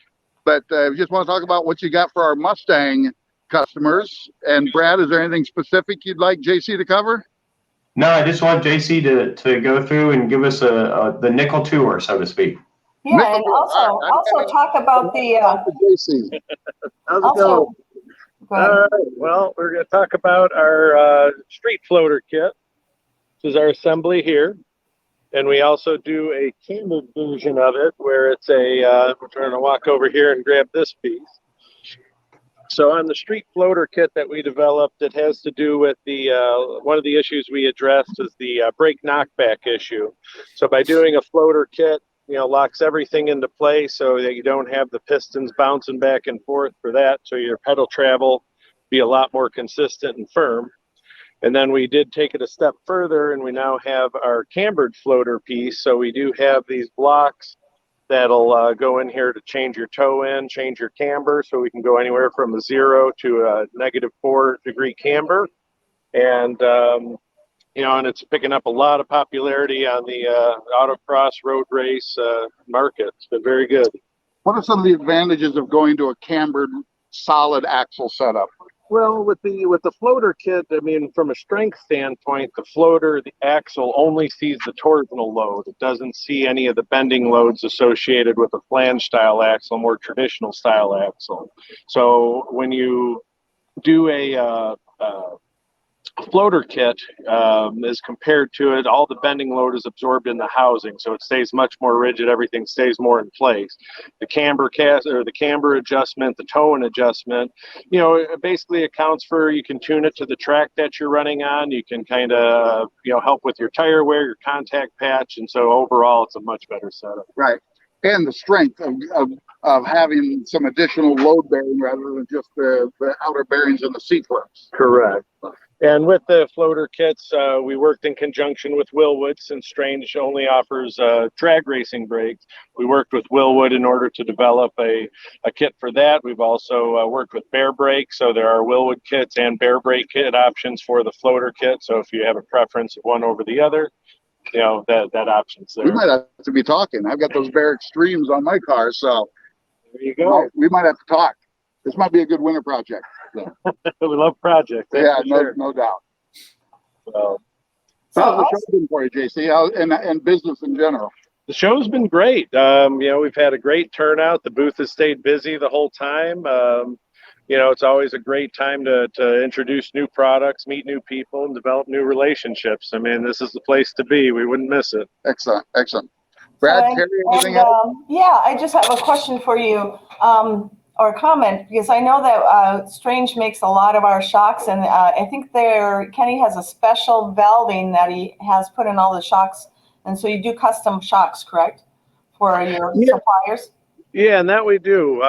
But I just want to talk about what you got for our Mustang customers. And Brad, is there anything specific you'd like JC to cover? No, I just want JC to go through and give us the nickel tour, so to speak. Yeah, and also talk about the JC. How's it also. going? Go ahead. All right. Well, we're going to talk about our street floater kit. This is our assembly here. And we also do a cambered version of it where it's we're trying to walk over here and grab this piece. So on the street floater kit that we developed, it has to do with the one of the issues we addressed is the brake knockback issue. So by doing a floater kit, locks everything into place so that you don't have the pistons bouncing back and forth for that. So your pedal travel be a lot more consistent and firm. And then we did take it a step further, and we now have our cambered floater piece. So we do have these blocks that'll go in here to change your toe in, change your camber. So we can go anywhere from a 0 to a -4 degree camber. And, and it's picking up a lot of popularity on the autocross road race market. It's been very good. What are some of the advantages of going to a cambered solid axle setup? Well, with the floater kit, I mean, from a strength standpoint, the axle only sees the torsional load. It doesn't see any of the bending loads associated with a flange style axle, more traditional style axle. So when you do a floater kit, as compared to it, all the bending load is absorbed in the housing, so it stays much more rigid. Everything stays more in place. The camber adjustment, the toe-in adjustment, it basically accounts for, you can tune it to the track that you're running on. You can kind of help with your tire wear, your contact patch, and so overall it's a much better setup. Right, and the strength of having some additional load bearing rather than just the outer bearings and the C-clips. Correct. And with the floater kits, we worked in conjunction with Willwood, since Strange only offers drag racing brakes. We worked with Willwood in order to develop a kit for that. We've also worked with Bear Brake, so there are Willwood kits and Bear Brake kit options for the floater kit. So if you have a preference of one over the other, that option's there. We might have to be talking. I've got those Bear Extremes on my car, so there you go. We might have to talk. This might be a good winter project. So. We love projects. Yeah, sure. no doubt. So how's the show been for you, JC? And business in general? The show's been great. We've had a great turnout. The booth has stayed busy the whole time. It's always a great time to introduce new products, meet new people, and develop new relationships. I mean, this is the place to be. We wouldn't miss it. Excellent. Brad, Cari, anything else? Yeah, I just have a question for you, or a comment, because I know that Strange makes a lot of our shocks, and I think Kenny has a special valving that he has put in all the shocks, and so you do custom shocks, correct, for your suppliers? Yeah, and that we do.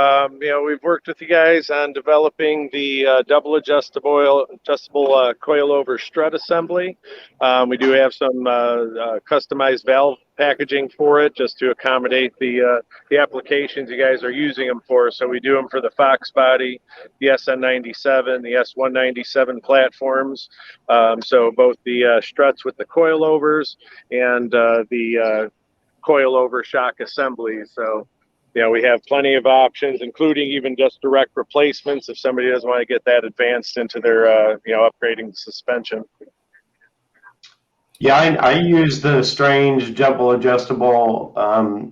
We've worked with you guys on developing the double adjustable coilover strut assembly. We do have some customized valve packaging for it, just to accommodate the applications you guys are using them for. So we do them for the Fox body, the SN97, the S197 platforms. So both the struts with the coilovers and the coilover shock assemblies. So we have plenty of options, including even just direct replacements if somebody doesn't want to get that advanced into their, upgrading the suspension. Yeah, I use the Strange double adjustable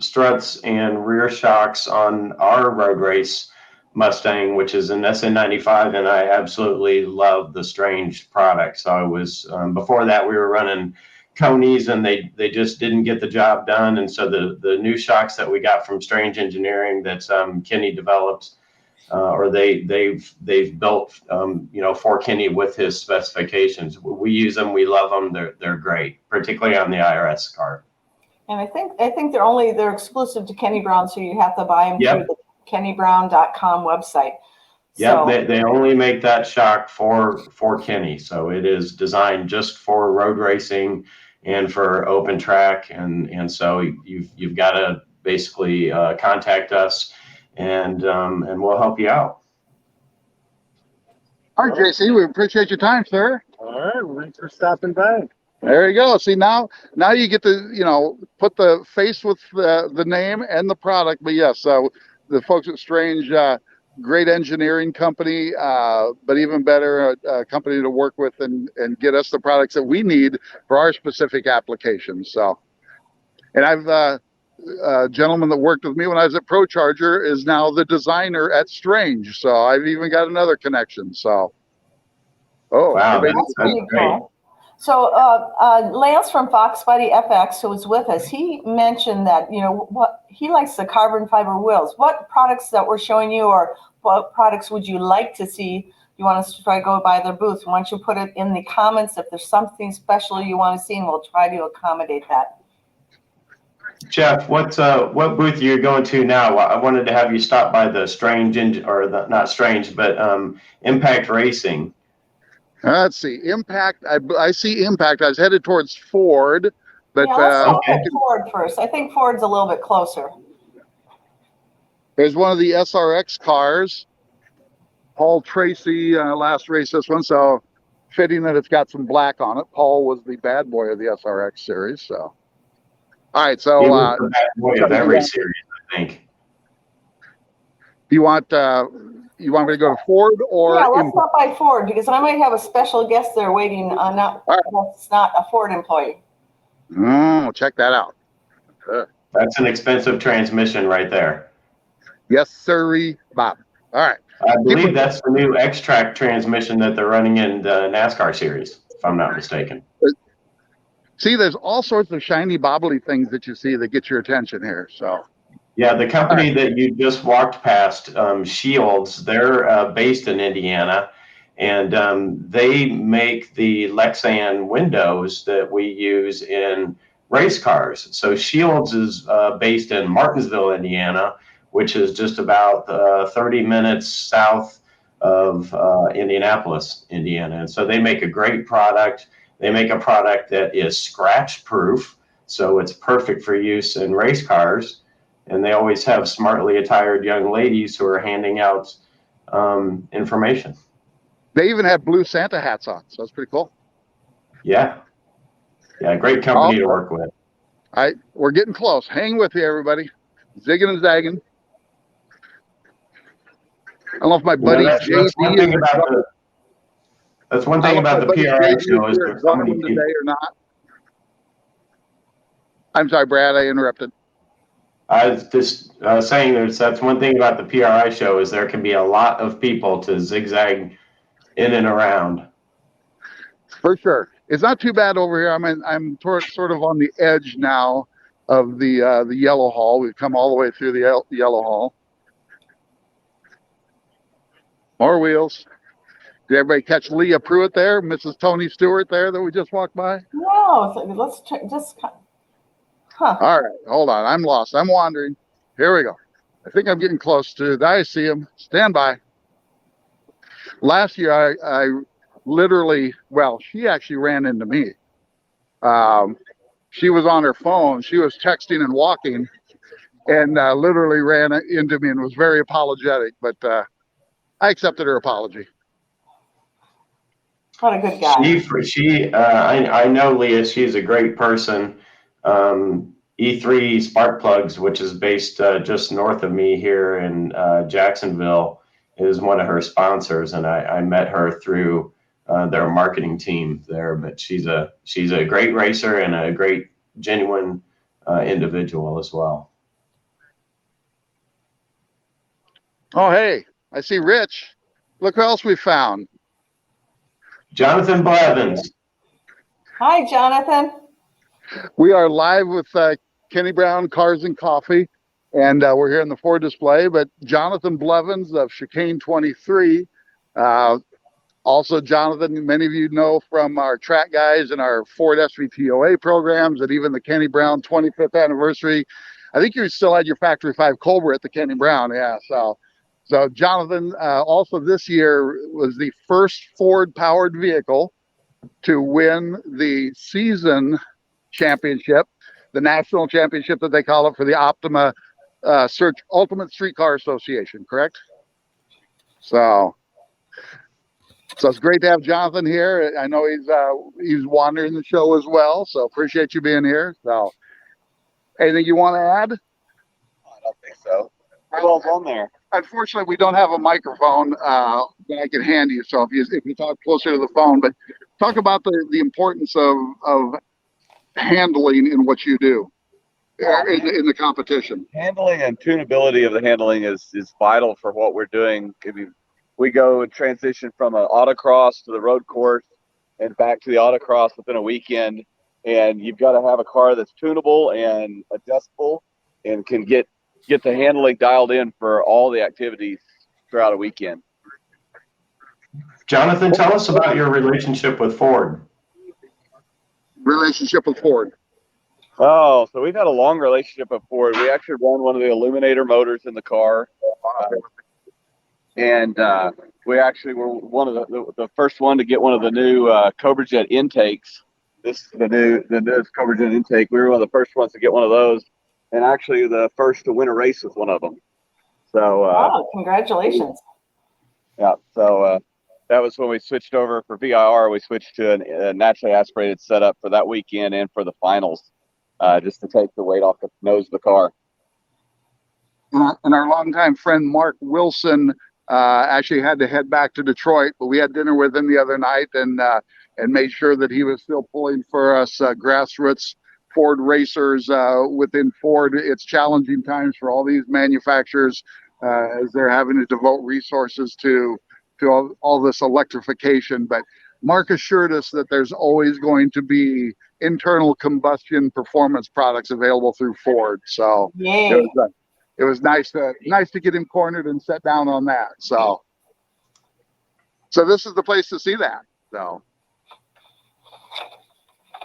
struts and rear shocks on our road race Mustang, which is an SN95, and I absolutely love the Strange product. So I was, before that, we were running Conies, and they just didn't get the job done. And so the new shocks that we got from Strange Engineering that Kenny developed, or they've built for Kenny with his specifications. We use them, we love them. They're great, particularly on the IRS car. And I think they're exclusive to Kenny Brown, so you have to buy them Yep. through the kennybrown.com website. Yep, So, they only make that shock for Kenny, so it is designed just for road racing and for open track, and so you've got to basically contact us, and we'll help you out. All right, JC, we appreciate your time, sir. All right, thanks for stopping by. There you go. See, now you get to, put the face with the name and the product. But yes, the folks at Strange, great engineering company, but even better, a company to work with and get us the products that we need for our specific applications. So, and I've a gentleman that worked with me when I was at Pro Charger is now the designer at Strange. So I've even got another connection. So, Wow, that's pretty great. cool. So Lance from Fox Buddy FX, who was with us, he mentioned that what he likes the carbon fiber wheels. What products that we're showing you, or what products would you like to see? You want us to try to go by their booth? Why don't you put it in the comments if there's something special you want to see, and we'll try to accommodate that. Jeff, what booth are you going to now? I wanted to have you stop by the not Strange, but Impact Racing. Let's see. Impact. I see Impact. I was headed towards Ford, but Yeah, let's stop at Ford first. I think Ford's a little bit closer. there's one of the SRX cars. Paul Tracy last raced this one, so fitting that it's got some black on it. Paul was the bad boy of the SRX series. So, all right. So, He was the bad boy of every series, I think. you want me to go to Ford or? Yeah, let's stop by Ford, because I might have a special guest there waiting. That's not a Ford employee. Oh, check that out. That's an expensive transmission right there. Yes, sirree, Bob. All right. I believe that's the new X-Track transmission that they're running in the NASCAR series, if I'm not mistaken. See, there's all sorts of shiny, bobbly things that you see that get your attention here. So, yeah, the company that you just walked past, Shields, they're based in Indiana, and they make the Lexan windows that we use in race cars. So Shields is based in Martinsville, Indiana, which is just about 30 minutes south of Indianapolis, Indiana. And so they make a great product. They make a product that is scratch proof, so it's perfect for use in race cars. And they always have smartly attired young ladies who are handing out information. they even have blue Santa hats on, so that's pretty cool. Yeah, great company to work with. We're getting close. Hang with you, everybody. Zigging and zagging. I don't know if my buddy JD that's one thing about the PRI show is there's so many people. Today or not. I'm sorry, Brad, I interrupted. I was just saying that's one thing about the PRI show is there can be a lot of people to zigzag in and around. For sure. It's not too bad over here. I'm sort of on the edge now of the yellow hall. We've come all the way through the yellow hall. More wheels. Did everybody catch Leah Pruitt there? Mrs. Tony Stewart there that we just walked by? No, let's check. Huh. All right, hold on. I'm lost. I'm wandering. Here we go. I think I'm getting close to. I see him. Stand by. Last year, I literally, she actually ran into me. She was on her phone. She was texting and walking, and literally ran into me and was very apologetic. But I accepted her apology. What a good guy. I know Leah. She's a great person. E3 Spark Plugs, which is based just north of me here in Jacksonville, is one of her sponsors, and I met her through their marketing team there. But she's a great racer and a great, genuine individual as well. Oh, hey, I see Rich. Look who else we found. Jonathan Blevins. Hi, Jonathan. We are live with Kenny Brown Cars and Coffee. And we're here in the Ford display, but Jonathan Blevins of Chicane 23. Also, Jonathan, many of you know from our track guys and our Ford SVTOA programs and even the Kenny Brown 25th anniversary. I think you still had your Factory 5 Cobra at the Kenny Brown. Yeah. So Jonathan also this year was the first Ford powered vehicle to win the season championship, the national championship that they call it for the Optima Search Ultimate Streetcar Association, correct? So it's great to have Jonathan here. I know he's wandering the show as well, so appreciate you being here. So, anything you want to add? I don't think so. How well's on there? Unfortunately, we don't have a microphone that I can hand you. So if you talk closer to the phone, but talk about the importance of handling in what you do in the competition. Handling and tunability of the handling is vital for what we're doing. We go and transition from an autocross to the road course and back to the autocross within a weekend. And you've got to have a car that's tunable and adjustable and can get the handling dialed in for all the activities throughout a weekend. Jonathan, tell us about your relationship with Ford. Relationship with Ford. Oh, so we've had a long relationship with Ford. We actually run one of the Illuminator motors in the car. And we actually were one of the first one to get one of the new Cobra Jet intakes. This is the newest Cobra Jet intake. We were one of the first ones to get one of those, and actually the first to win a race with one of them. So, wow, congratulations! Yeah, so that was when we switched over for VIR. We switched to a naturally aspirated setup for that weekend and for the finals, just to take the weight off the nose of the car. And our longtime friend Mark Wilson actually had to head back to Detroit, but we had dinner with him the other night and made sure that he was still pulling for us grassroots Ford racers within Ford. It's challenging times for all these manufacturers as they're having to devote resources to all this electrification. But Mark assured us that there's always going to be internal combustion performance products available through Ford. So it was nice to get him cornered and set down on that. So this is the place to see that. So,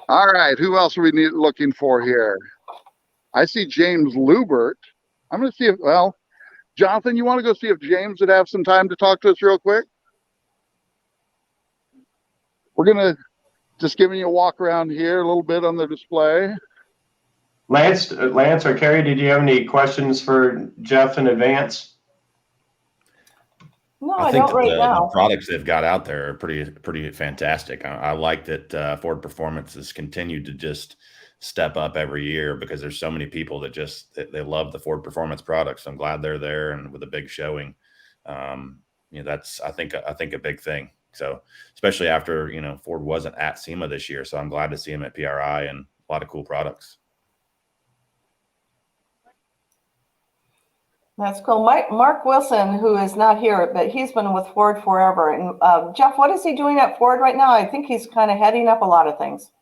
all right, who else are we looking for here? I see James Lubert. I'm going to see if, well, Jonathan, you want to go see if James would have some time to talk to us real quick? We're going to just giving you a walk around here a little bit on the display. Lance or Cari, did you have any questions for Jeff in advance? No, I I think don't right now. the products they've got out there are pretty fantastic. I like that Ford Performance has continued to just step up every year because there's so many people that they love the Ford Performance products. I'm glad they're there and with a big showing. That's I think a big thing. So especially after Ford wasn't at SEMA this year, so I'm glad to see him at PRI and a lot of cool products. That's cool. Mark Wilson, who is not here, but he's been with Ford forever. And Jeff, what is he doing at Ford right now? I think he's kind of heading up a lot of things.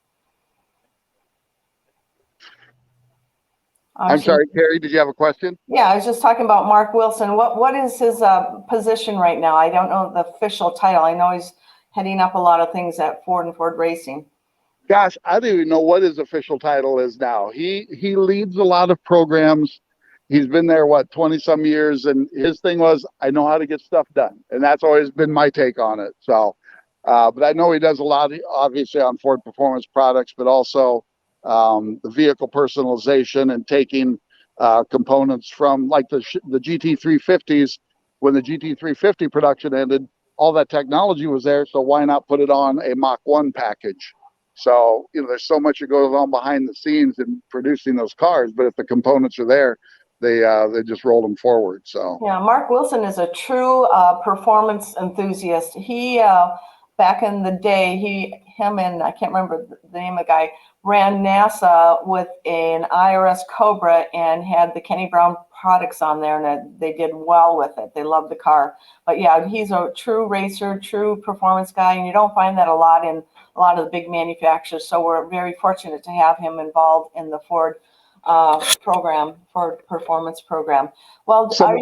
I'm sorry, Cari, did you have a question? Yeah, I was just talking about Mark Wilson. What is his position right now? I don't know the official title. I know he's heading up a lot of things at Ford and Ford Racing. Gosh, I don't even know what his official title is now. He leads a lot of programs. He's been there, 20 some years. And his thing was, I know how to get stuff done. And that's always been my take on it. So, but I know he does a lot, obviously, on Ford Performance products, but also the vehicle personalization and taking components from like the GT350s. When the GT350 production ended, all that technology was there. So why not put it on a Mach 1 package? So, there's so much that goes on behind the scenes in producing those cars. But if the components are there, they just roll them forward. So yeah, Mark Wilson is a true performance enthusiast. He back in the day, him and I can't remember the name of the guy ran NASA with an IRS Cobra and had the Kenny Brown products on there, and they did well with it. They loved the car. But yeah, he's a true racer, true performance guy, and you don't find that a lot in a lot of the big manufacturers. So we're very fortunate to have him involved in the Ford program for performance program. Well, Some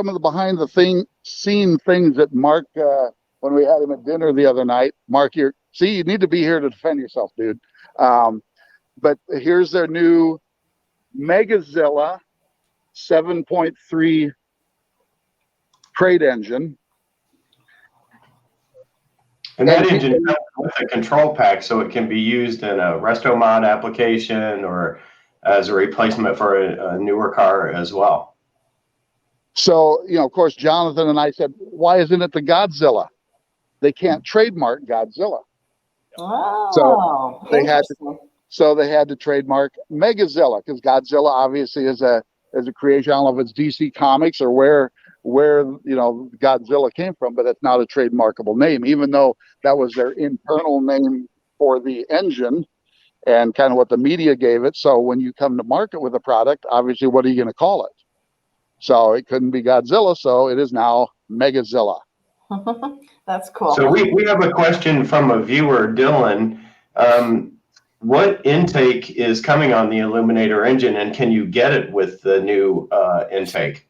of the behind the scene things that Mark, when we had him at dinner the other night, Mark, you need to be here to defend yourself, dude. But here's their new Megazilla 7.3 crate engine. And that engine comes with a control pack, so it can be used in a resto mod application or as a replacement for a newer car as well. So, of course, Jonathan and I said, why isn't it the Godzilla? They can't trademark Godzilla. Oh, they had to trademark Megazilla, because Godzilla obviously is a creation. I don't know if it's DC Comics or where Godzilla came from, but it's not a trademarkable name, even though that was their internal name for the engine and kind of what the media gave it. So when you come to market with a product, obviously, what are you going to call it? So it couldn't be Godzilla, so it is now Megazilla. That's cool. So we have a question from a viewer, Dylan. What intake is coming on the Illuminator engine, and can you get it with the new intake?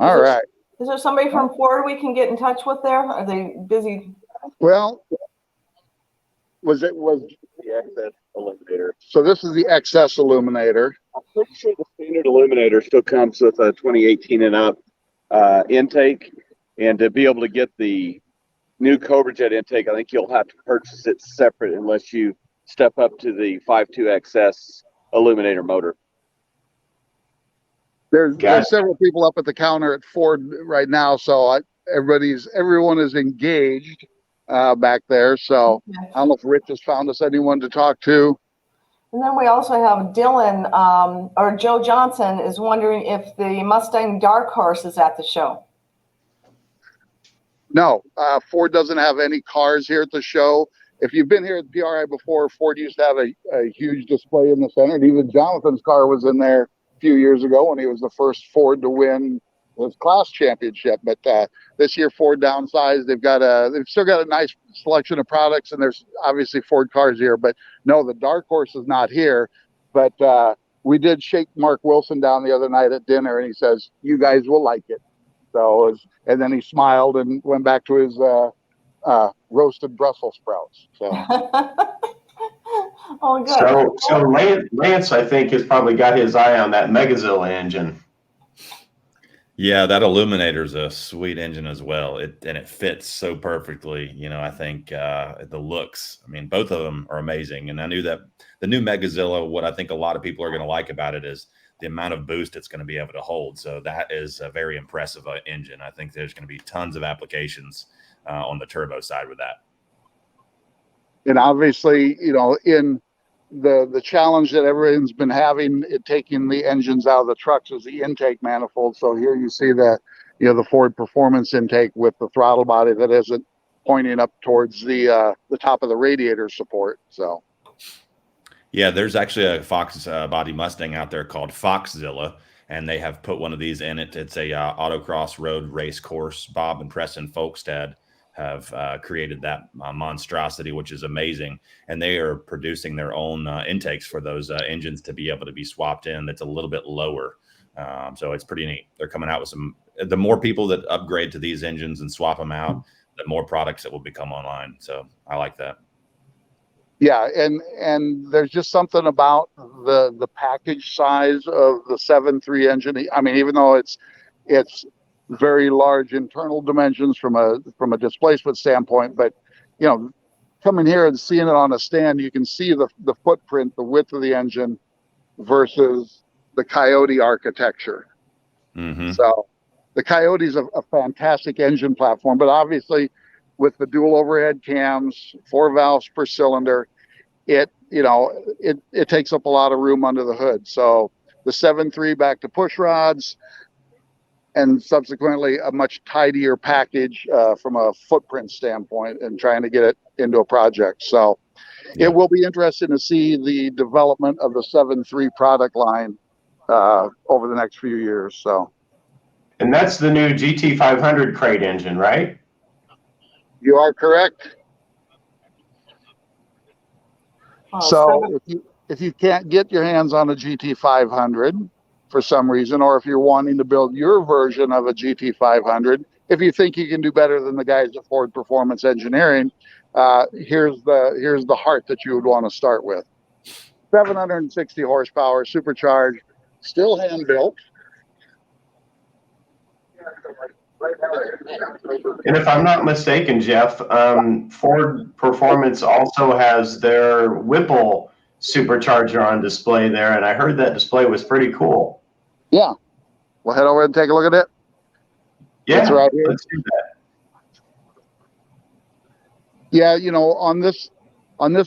All right. Is there somebody from Ford we can get in touch with there? Are they busy? Well, was the XS Illuminator. So this is the XS Illuminator. I'm pretty sure the standard Illuminator still comes with a 2018 and up intake. And to be able to get the new Cobra Jet intake, I think you'll have to purchase it separate unless you step up to the 5.2 XS Illuminator motor. There's several people up at the counter at Ford right now, so everyone is engaged back there. So I don't know if Rich has found us anyone to talk to. And then we also have Dylan or Joe Johnson is wondering if the Mustang Dark Horse is at the show. No, Ford doesn't have any cars here at the show. If you've been here at PRI before, Ford used to have a huge display in the center. And even Jonathan's car was in there a few years ago when he was the first Ford to win his class championship. But this year, Ford downsized. They've still got a nice selection of products, and there's obviously Ford cars here. But no, the Dark Horse is not here. But we did shake Mark Wilson down the other night at dinner, and he says, "You guys will like it." So, and then he smiled and went back to his roasted Brussels sprouts. So, oh, good. So Lance, I think, has probably got his eye on that Megazilla engine. Yeah, that Illuminator's a sweet engine as well. It fits so perfectly. I think the looks. I mean, both of them are amazing. And I knew that the new Megazilla, what I think a lot of people are going to like about it is the amount of boost it's going to be able to hold. So that is a very impressive engine. I think there's going to be tons of applications on the turbo side with that. And obviously, in the challenge that everyone's been having, taking the engines out of the trucks, is the intake manifold. So here you see the Ford Performance intake with the throttle body that isn't pointing up towards the top of the radiator support. So. Yeah, there's actually a Fox body Mustang out there called Foxzilla, and they have put one of these in it. It's a autocross road race course. Bob and Preston Folkestad have created that monstrosity, which is amazing. And they are producing their own intakes for those engines to be able to be swapped in. That's a little bit lower. So it's pretty neat. They're coming out with the more people that upgrade to these engines and swap them out, the more products that will become online. So I like that. Yeah, and there's just something about the package size of the 7.3 engine. I mean, even though it's very large internal dimensions from a displacement standpoint, but coming here and seeing it on a stand, you can see the footprint, the width of the engine versus the Coyote architecture. Mm-hmm. So the Coyote is a fantastic engine platform, but obviously, with the dual overhead cams, 4 valves per cylinder, it takes up a lot of room under the hood. So the 7.3 back to push rods, and subsequently a much tidier package from a footprint standpoint, and trying to get it into a project. So It will be interesting to see the development of the 7.3 product line over the next few years. So. And that's the new GT500 crate engine, right? You are correct. So if you can't get your hands on a GT500 for some reason, or if you're wanting to build your version of a GT500, if you think you can do better than the guys at Ford Performance Engineering, here's the heart that you would want to start with. 760 horsepower, supercharged, still hand built. And if I'm not mistaken, Jeff, Ford Performance also has their Whipple supercharger on display there, and I heard that display was pretty cool. Yeah, we'll head over and take a look at it. Yeah, It's right here. let's do that. Yeah, you know, on this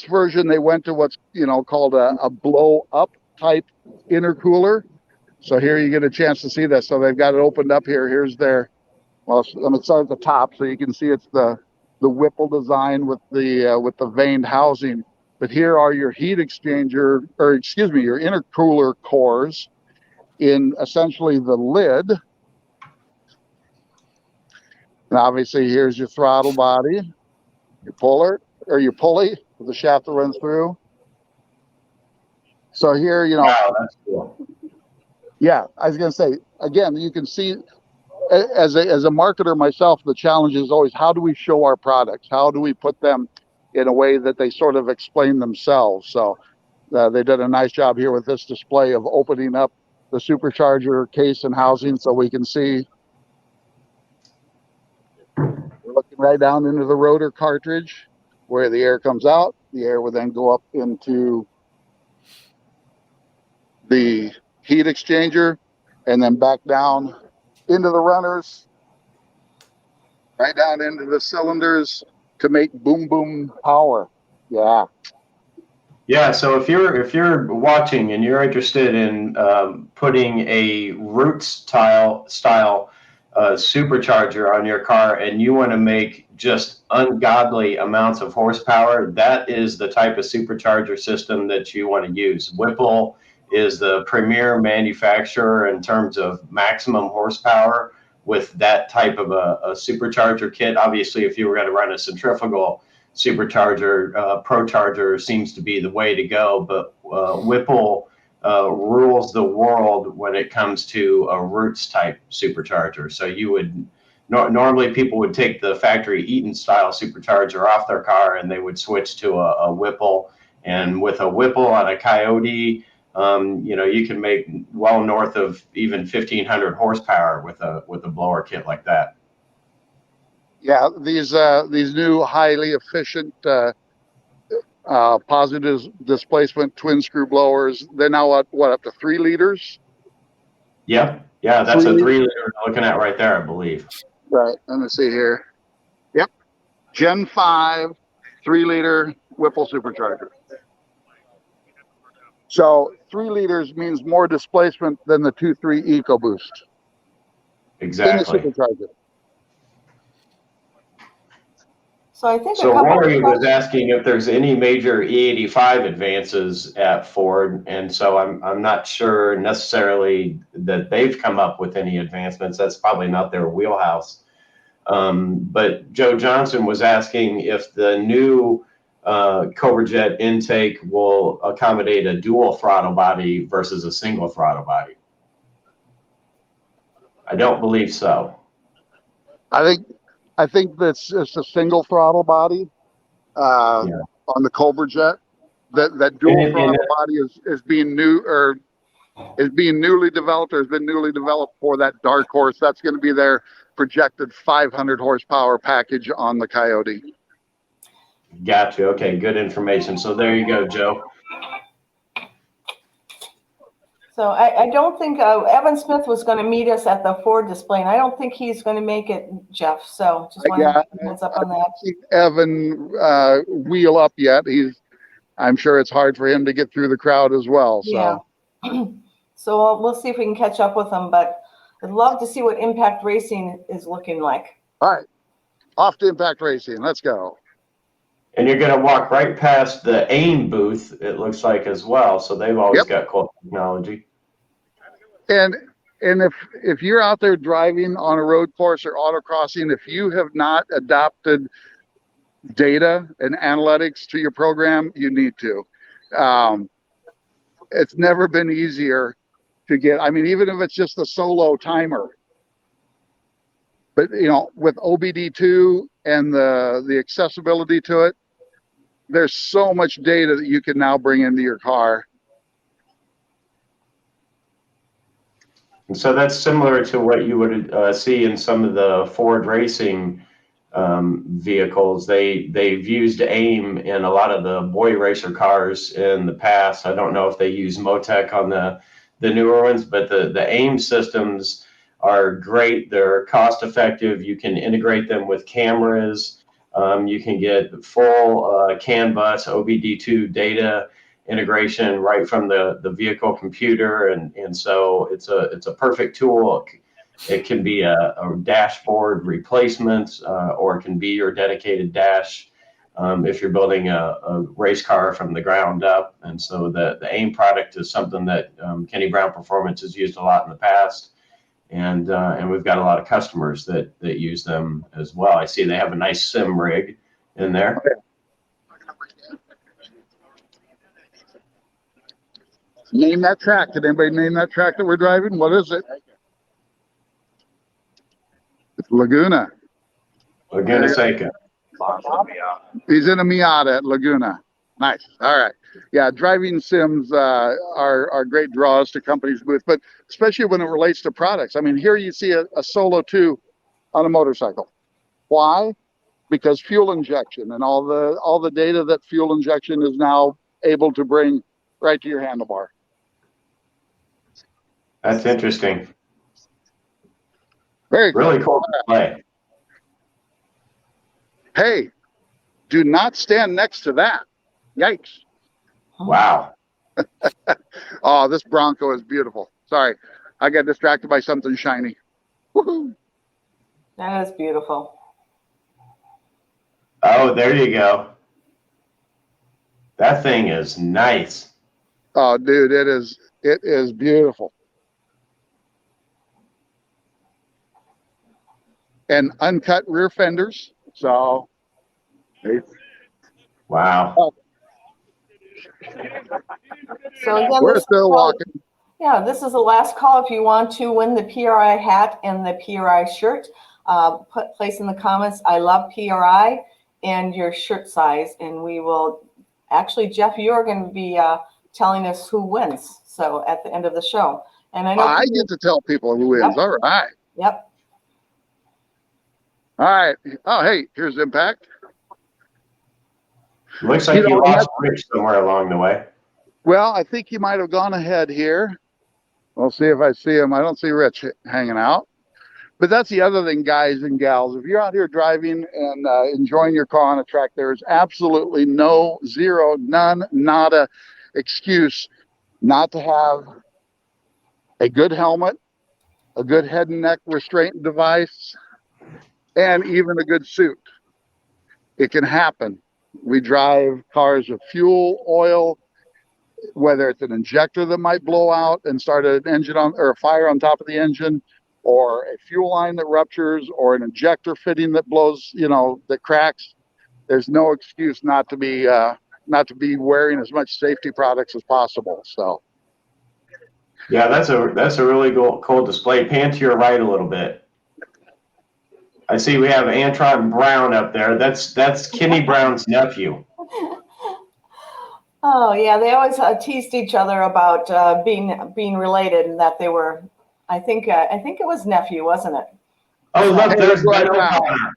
version, they went to what's, you know, called a blow up type intercooler. So here you get a chance to see this. So they've got it opened up here. Here's their, well, let me start at the top so you can see it's the Whipple design with the vaned housing. But here are your heat exchanger, or excuse me, your intercooler cores in essentially the lid. And obviously here's your throttle body, your puller, or your pulley with the shaft that runs through. So here, you know, Wow, that's cool. yeah, I was gonna say, again, you can see as a marketer myself, the challenge is always, how do we show our products? How do we put them in a way that they sort of explain themselves? So they did a nice job here with this display of opening up the supercharger case and housing so we can see. We're looking right down into the rotor cartridge where the air comes out. The air will then go up into the heat exchanger and then back down into the runners, right down into the cylinders to make boom boom power. Yeah. Yeah, so if you're watching and you're interested in putting a Roots style supercharger on your car, and you want to make just ungodly amounts of horsepower, that is the type of supercharger system that you want to use. Whipple is the premier manufacturer in terms of maximum horsepower with that type of a supercharger kit. Obviously, if you were going to run a centrifugal supercharger, ProCharger seems to be the way to go, but Whipple rules the world when it comes to a Roots type supercharger. So you would normally people would take the factory Eaton style supercharger off their car and they would switch to a Whipple. And with a Whipple on a Coyote, you know, you can make well north of even 1,500 horsepower with a blower kit like that. Yeah, these new highly efficient positive displacement twin screw blowers, they're now at what, up to 3 liters? Yep. Yeah, that's a 3 liter we're looking at right there, I believe. Right. Let me see here. Yep. Gen 5 3 liter Whipple supercharger. So 3 liters means more displacement than the 2.3 EcoBoost. Exactly. In the supercharger. So I think So Rory was asking if there's any major E85 advances at Ford, and so I'm not sure necessarily that they've come up with any advancements. That's probably not their wheelhouse. But Joe Johnson was asking if the new Cobra Jet intake will accommodate a dual throttle body versus a single throttle body. I don't believe so. I think that's it's a single throttle body on the Cobra Jet. That dual throttle body is being newly developed, or has been newly developed for that dark horse. That's going to be their projected 500 horsepower package on the Coyote. Gotcha. Okay, good information. So there you go, Joe. So I don't think Evan Smith was going to meet us at the Ford display, and I don't think he's going to make it, Jeff. So just want to heads up on that. I haven't seen Evan wheel up yet. I'm sure it's hard for him to get through the crowd as well. So. Yeah. So we'll see if we can catch up with him, but I'd love to see what Impact Racing is looking like. All right, off to Impact Racing. Let's go. And you're going to walk right past the AIM booth, it looks like, as well. So they've always got cool technology. And if you're out there driving on a road course or autocrossing, if you have not adopted data and analytics to your program, you need to. It's never been easier to get. I mean, even if it's just a solo timer. But you know, with OBD2 and the accessibility to it, there's so much data that you can now bring into your car. And so that's similar to what you would see in some of the Ford racing vehicles. They've used AIM in a lot of the boy racer cars in the past. I don't know if they use Motec on the newer ones, but the AIM systems are great. They're cost effective. You can integrate them with cameras. You can get full CAN bus OBD2 data integration right from the vehicle computer, and so it's a perfect tool. It can be a dashboard replacement, or it can be your dedicated dash if you're building a race car from the ground up. And so the AIM product is something that Kenny Brown Performance has used a lot in the past, and we've got a lot of customers that use them as well. I see they have a nice sim rig in there. Name that track. Did anybody name that track that we're driving? What is it? It's Laguna. Laguna Seca. He's in a Miata at Laguna. Nice. All right. Yeah, driving sims are great draws to companies' booth, but especially when it relates to products. I mean, here you see a Solo 2 on a motorcycle. Why? Because fuel injection and all the data that fuel injection is now able to bring right to your handlebar. That's interesting. Very cool. Really cool display. Hey, do not stand next to that. Yikes. Wow. Oh, this Bronco is beautiful. Sorry, I got distracted by something shiny. Woohoo. That is beautiful. Oh, there you go. That thing is nice. Oh, dude, it is beautiful. And uncut rear fenders. So Wow. So again, we're this still walking. Yeah, this is the last call. If you want to win the PRI hat and the PRI shirt, place in the comments, I love PRI, and your shirt size. And we will, actually, Jeff, you're going to be telling us who wins. So at the end of the show. And I know I get to tell people who wins. Yep. All right. Yep. All right. Oh, hey, here's Impact. Looks like you lost Rich somewhere along the way. Well, I think he might have gone ahead here. We'll see if I see him. I don't see Rich hanging out. But that's the other thing, guys and gals. If you're out here driving and enjoying your car on a track, there is absolutely no, zero, none, nada excuse not to have a good helmet, a good head and neck restraint device, and even a good suit. It can happen. We drive cars with fuel, oil, whether it's an injector that might blow out and start an engine on, or a fire on top of the engine, or a fuel line that ruptures, or an injector fitting that blows, that cracks. There's no excuse not to be wearing as much safety products as possible. So yeah, that's a really cool display. Pan to your right a little bit. I see we have Antron Brown up there. That's Kenny Brown's nephew. Oh yeah, they always teased each other about being related, and that they were. I think it was nephew, wasn't it? Oh look, there's right Ben now. O'Connor.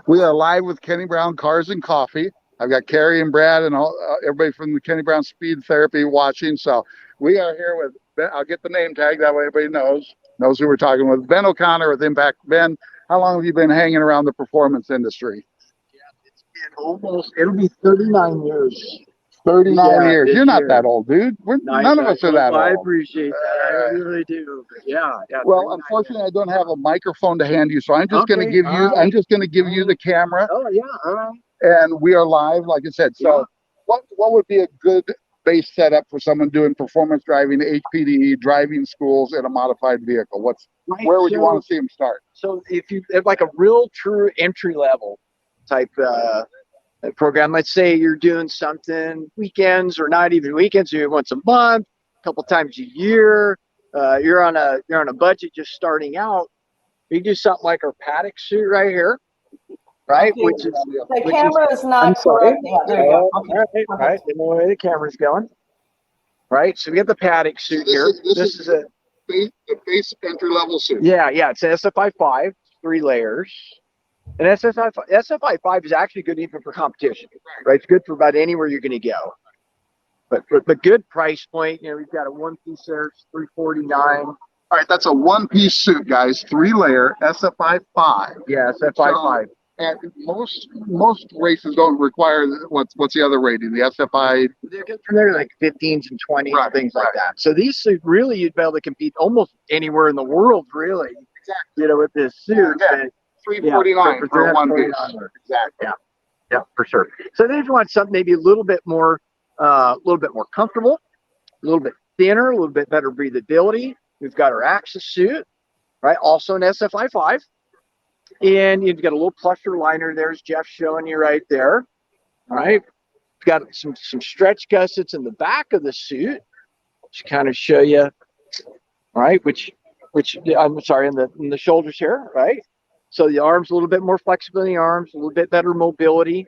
We are live with Kenny Brown Cars and Coffee. I've got Cari and Brad and all everybody from the Kenny Brown Speed Therapy watching. So we are here with Ben. I'll get the name tag, that way everybody knows who we're talking with. Ben O'Connor with Impact. Ben, how long have you been hanging around the performance industry? Yeah, it's been it'll be 39 years. 39 years. You're not year. that old, dude. None of us are that old. I appreciate that. I really do. But yeah. Well, unfortunately, I don't have a microphone to hand you, so I'm just going to give you. I'm just going to give you the camera. Oh yeah. All right. And we are live, like I said. So, what would be a good base setup for someone doing performance driving, HPDE, driving schools in a modified vehicle? Where would you want to see them start? So if like a real true entry level type program. Let's say you're doing something weekends or not even weekends, you're once a month, a couple times a year. You're on a budget just starting out. You do something like our paddock suit right here, right? Okay, the camera is I'm not sorry. correct. Yeah, there you go. Okay. Right. In the way the camera's going. Right. So we get the paddock suit here. This is a base entry level suit. yeah. It's an SFI 5, 3 layers. And SFI 5 is actually good even for competition, right? It's good for about anywhere you're going to go. But good price point. You know, we've got a one piece there, it's $349. All right, that's a one-piece suit, guys. 3-layer SFI 5. Yeah, SFI 5. And most races don't require what's the other rating? The SFI. They're like 15s and 20s, Right, and things like that. So these suits really you'd be able to compete almost anywhere in the world, really. Exactly. You know, with this suit. Yeah. $349 for one piece. Exactly. Yeah, for sure. So they just want something maybe a little bit more comfortable, a little bit thinner, a little bit better breathability. We've got our Axis suit, right? Also an SFI 5. And you've got a little plusher liner there, as Jeff's showing you right there. All right. We've got some stretch gussets in the back of the suit to kind of show you, all right, which I'm sorry, in the shoulders here, right? So the arms, a little bit more flexibility in the arms, a little bit better mobility.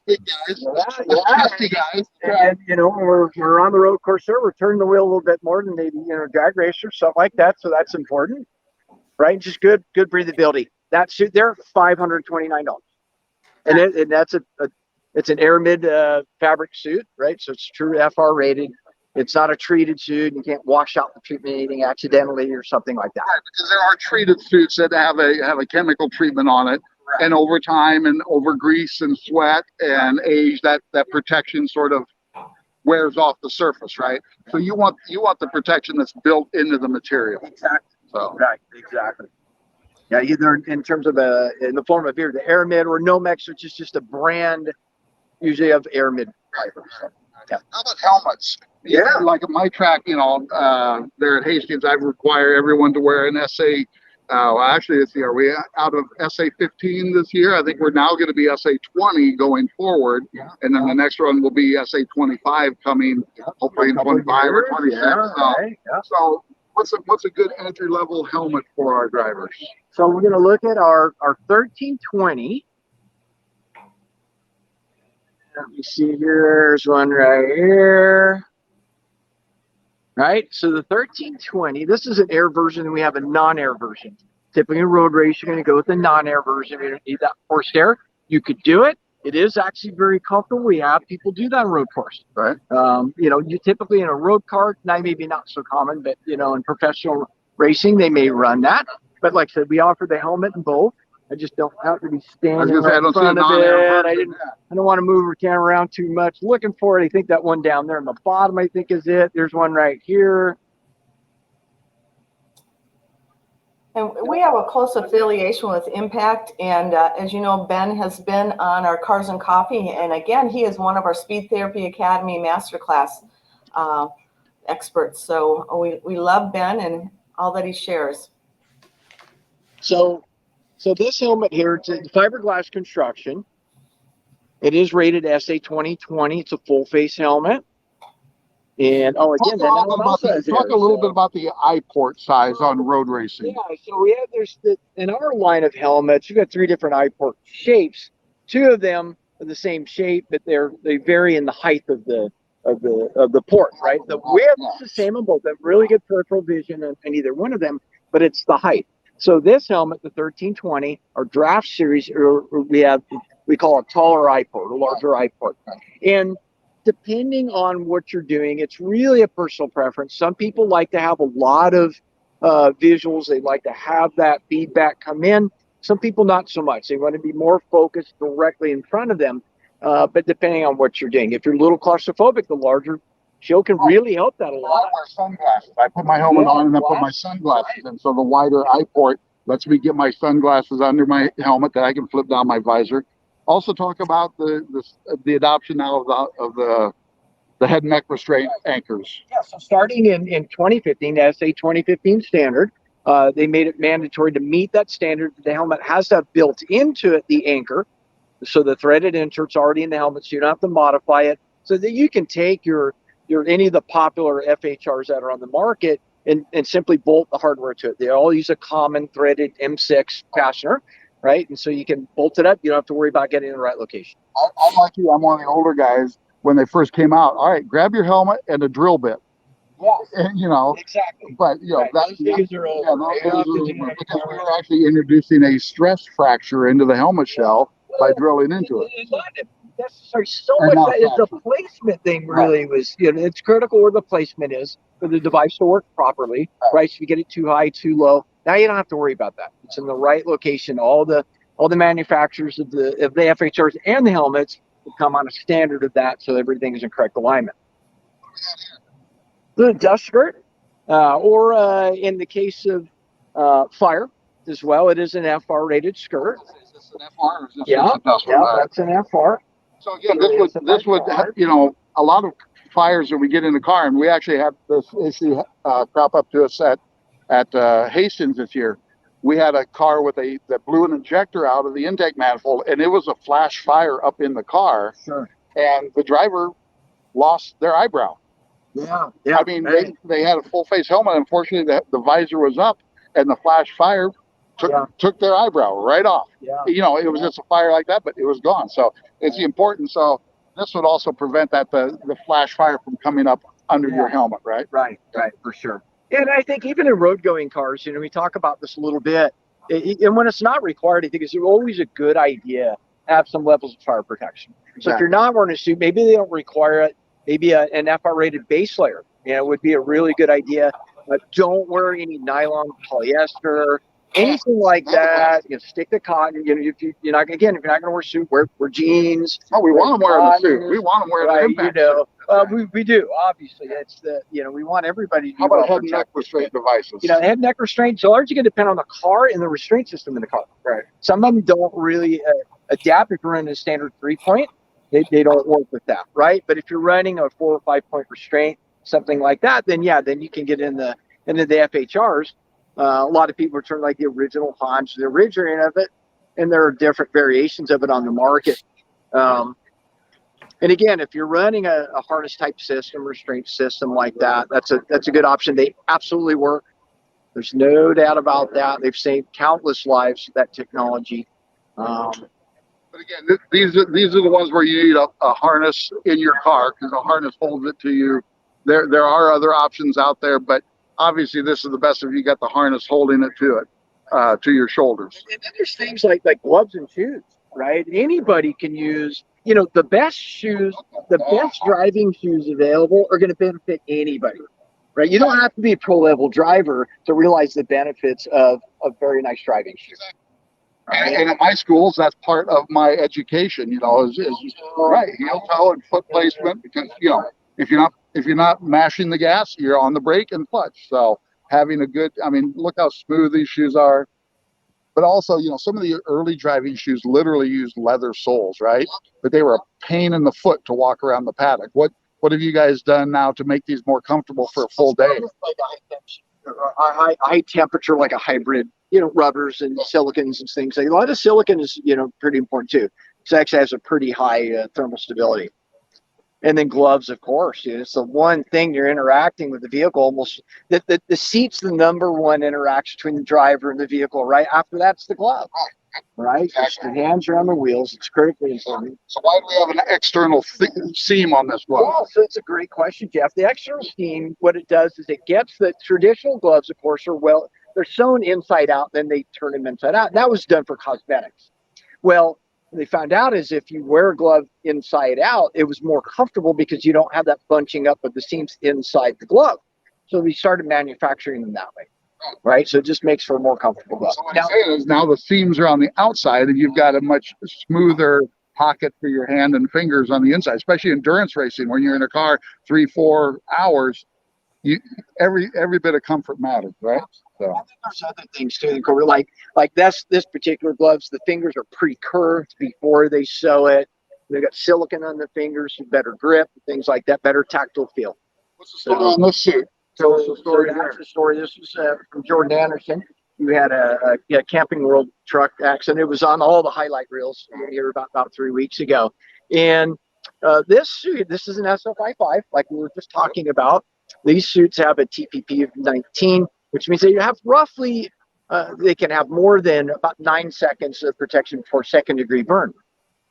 Big guys. Yeah. Guys. And, you know, we're on the road course there, we're turning the wheel a little bit more than maybe, you know, drag racers, something like that. So that's important, right? Just good breathability. That suit there, $529. And that's it's an aramid fabric suit, right? So it's true FR rated. It's not a treated suit. You can't wash out the treatment anything accidentally or something like that. Right, because there are treated suits that have a chemical treatment on it, right. And over time and over grease and sweat and age, that protection sort of wears off the surface, right? So you want the protection that's built into the material. Exactly. So right, exactly. Yeah, either in terms of in the form of either the Aramid or Nomex, which is just a brand usually of Aramid fibers. Yeah. How about helmets? Yeah, like at my track, you know, there at Hastings, I require everyone to wear an SA. Actually, this year we out of SA 15 this year. I think we're now going to be SA 20 going forward, and then the next one will be SA 25 coming, hopefully in 25 or 26. So what's a good entry level helmet for our drivers? So we're going to look at our 1320. Let me see here. There's one right here. Right. So the 1320. This is an air version, and we have a non-air version. Typically, in road race, you're going to go with the non-air version. You don't need that forced air. You could do it. It is actually very comfortable. We have people do that on road course. Right. You know, you typically in a road car, now maybe not so common, but you know, in professional racing, they may run that. But like I said, we offer the helmet in both. I just don't have to be standing right in front of it. I don't want to move the camera around too much. Looking for it. I think that one down there on the bottom, I think is it. There's one right here. And we have a close affiliation with Impact. And as you know, Ben has been on our Cars and Coffee. And again, he is one of our Speed Therapy Academy Masterclass experts. So we love Ben and all that he shares. So this helmet here, it's a fiberglass construction. It is rated SA 2020. It's a full face helmet. And again, talk a little bit about the eye port size on road racing. Yeah, so we have in our line of helmets, you've got 3 different eye port shapes. 2 of them are the same shape, but they vary in the height of the port, right? The width is the same on both. They have really good peripheral vision in either one of them, but it's the height. So this helmet, the 1320, our draft series, we call it taller eye port, a larger eye port. And depending on what you're doing, it's really a personal preference. Some people like to have a lot of visuals. They like to have that feedback come in. Some people not so much. They want to be more focused directly in front of them. But depending on what you're doing, if you're a little claustrophobic, the larger shield can really help that a lot. I wear sunglasses. I put my helmet on and I put my sunglasses in. So the wider eye port lets me get my sunglasses under my helmet that I can flip down my visor. Also talk about the adoption now of the head and neck restraint anchors. Yeah, so starting in 2015, the SA 2015 standard, they made it mandatory to meet that standard. The helmet has to have built into it the anchor. So the threaded insert's already in the helmet, so you don't have to modify it. So that you can take your any of the popular FHRs that are on the market and simply bolt the hardware to it. They all use a common threaded M6 fastener, right? And so you can bolt it up. You don't have to worry about getting in the right location. I'm like you. I'm one of the older guys. When they first came out, all right, grab your helmet and a drill bit. Yeah, And, you know, exactly. but you know Right. that Those days are over. those days are over, because we were actually introducing a stress fracture into the helmet shell by drilling into it. It's not necessary so And much not that is the fracture. placement thing really was, you know, it's critical where the placement is for the device to work properly, right? So if you get it too high, too low, now you don't have to worry about that. It's in the right location. All the manufacturers of the FHRs and the helmets will come on a standard of that, so everything is in correct alignment. The dust skirt, or in the case of fire as well, it is an FR rated skirt. Is this an FR or is this Yeah, just a dust yeah, one? that's an FR. So again, this would you know, a lot of fires that we get in the car, and we actually had this issue crop up to us at Hastings this year. We had a car that blew an injector out of the intake manifold, and it was a flash fire up in the car. Sure. And the driver lost their eyebrow. Yeah. I mean, they had a full face helmet. Unfortunately, the visor was up, and the flash fire took their eyebrow right off. Yeah. You know, it was just a fire like that, but it was gone. So it's important. So this would also prevent the flash fire from coming up under your helmet, right? Right, for sure. And I think even in road going cars, you know, we talk about this a little bit. And when it's not required, I think it's always a good idea to have some levels of fire protection. So if you're not wearing a suit, maybe they don't require it. Maybe an FR rated base layer, you know, would be a really good idea. But don't wear any nylon, polyester, anything like that. You know, stick to cotton. You know, if you're not going to wear a suit, wear jeans. Oh, we want them wearing the suit. We want them wearing the impact suit. We do. Obviously, it's we want everybody to be How about well head and neck restraint devices? You know, head and neck restraint, so largely going to depend on the car and the restraint system in the car. Right. Some of them don't really adapt if you're running a standard 3-point. They don't work with that, right? But if you're running a 4 or 5 point restraint, something like that, then you can get into the FHRs. A lot of people return like the original Hans, the originator of it, and there are different variations of it on the market. And again, if you're running a harness type system, restraint system like that, that's a good option. They absolutely work. There's no doubt about that. They've saved countless lives with that technology. But again, these are the ones where you need a harness in your car, because the harness holds it to you. There are other options out there, but obviously this is the best if you got the harness holding it to your shoulders. And then there's things like gloves and shoes, right? Anybody can use, you know, the best shoes, the best driving shoes available are going to benefit anybody, right? You don't have to be a pro level driver to realize the benefits of very nice driving shoes. Right. And at my schools, that's part of my education, you know, is right, heel toe and foot placement, because, you know, if you're not mashing the gas, you're on the brake and clutch. So having a good, I mean, look how smooth these shoes are. But also, you know, some of the early driving shoes literally used leather soles, right? But they were a pain in the foot to walk around the paddock. What have you guys done now to make these more comfortable for a full day? High temperature, like a hybrid, you know, rubbers and silicons and things. Like a lot of silicon is, you know, pretty important too. It actually has a pretty high thermal stability. And then gloves, of course. You know, it's the one thing you're interacting with the vehicle. Almost the seat's the number one interaction between the driver and the vehicle. Right after that's the glove. Right, exactly. The hands are on the wheels. It's critically important. So why do we have an external seam on this glove? Well, so it's a great question, Jeff. The external seam, what it does is it gets the traditional gloves, of course, they're sewn inside out, then they turn them inside out. And that was done for cosmetics. Well, what they found out is if you wear a glove inside out, it was more comfortable because you don't have that bunching up of the seams inside the glove. So we started manufacturing them that way. Right, so it just makes for a more comfortable glove. So what I'm saying is now the seams are on the outside, and you've got a much smoother pocket for your hand and fingers on the inside, especially endurance racing. When you're in a car 3-4 hours, every bit of comfort matters, right? So I think there's other things too. Like this particular gloves, the fingers are pre-curved before they sew it. They've got silicone on the fingers, better grip, things like that, better tactile feel. What's the story on this suit? So that's the story. This is from Jordan Anderson. you had a Camping World truck accident. It was on all the highlight reels here about 3 weeks ago. And this suit, this is an SFI5, like we were just talking about. These suits have a TPP of 19, which means that you have roughly, they can have more than about 9 seconds of protection for second-degree burn.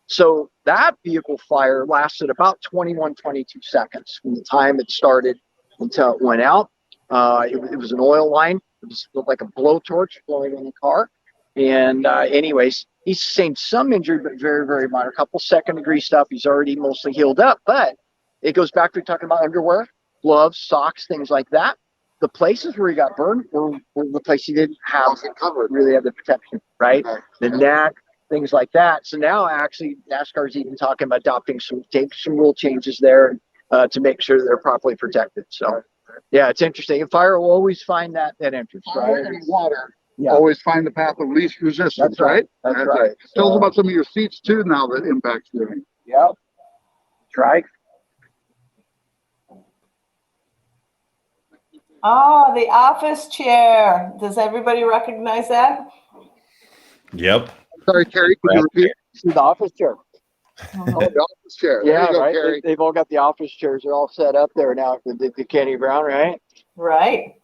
So that vehicle fire lasted about 21, 22 seconds from the time it started until it went out. It was an oil line. It was like a blowtorch blowing in the car. And anyways, he's sustained some injury, but very, very minor. A couple second-degree stuff. He's already mostly healed up. But it goes back to talking about underwear, gloves, socks, things like that. The places where he got burned were the place he didn't have really have the protection, right? The neck, things like that. So now actually NASCAR's even talking about adopting some rule changes there to make sure they're properly protected. So yeah, it's interesting. And fire will always find that entrance, Fire right? and water Yeah. always find the path of least resistance, That's right. That's right. Tell us about some of your seats too now that impacts you. Yeah. That's right. Oh, the office chair. Does everybody recognize that? Yep. Sorry, Cari, could you repeat? See the office chair. Oh, the office chair. There Yeah, you go, right. Cari. They've all got the office chairs. They're all set up there now. The Kenny Brown, right? Right.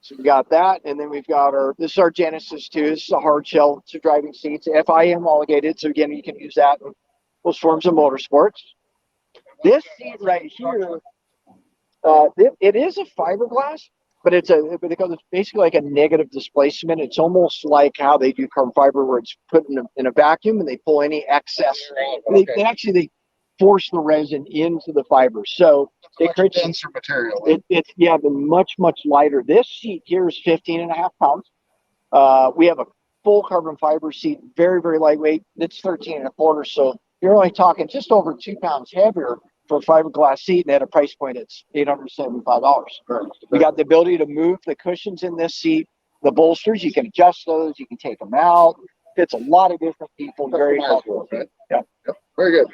So we got that, and then we've got this is our Genesis too. This is a hard shell to driving seats, FIM homologated. So again, you can use that in those forms of motorsports. This seat right here, it is a fiberglass, but because it's basically like a negative displacement. It's almost like how they do carbon fiber, where it's put in a vacuum and they pull any excess. They force the resin into the fiber, so it creates denser material. It's been much lighter. This seat here is 15.5 pounds. We have a full carbon fiber seat, very, very lightweight. It's 13.25, so you're only talking just over 2 pounds heavier for a fiberglass seat, and at a price point it's $875. We got the ability to move the cushions in this seat, the bolsters. You can adjust those, you can take them out. Fits a lot of different people. Very helpful. Right? Yeah. Very good.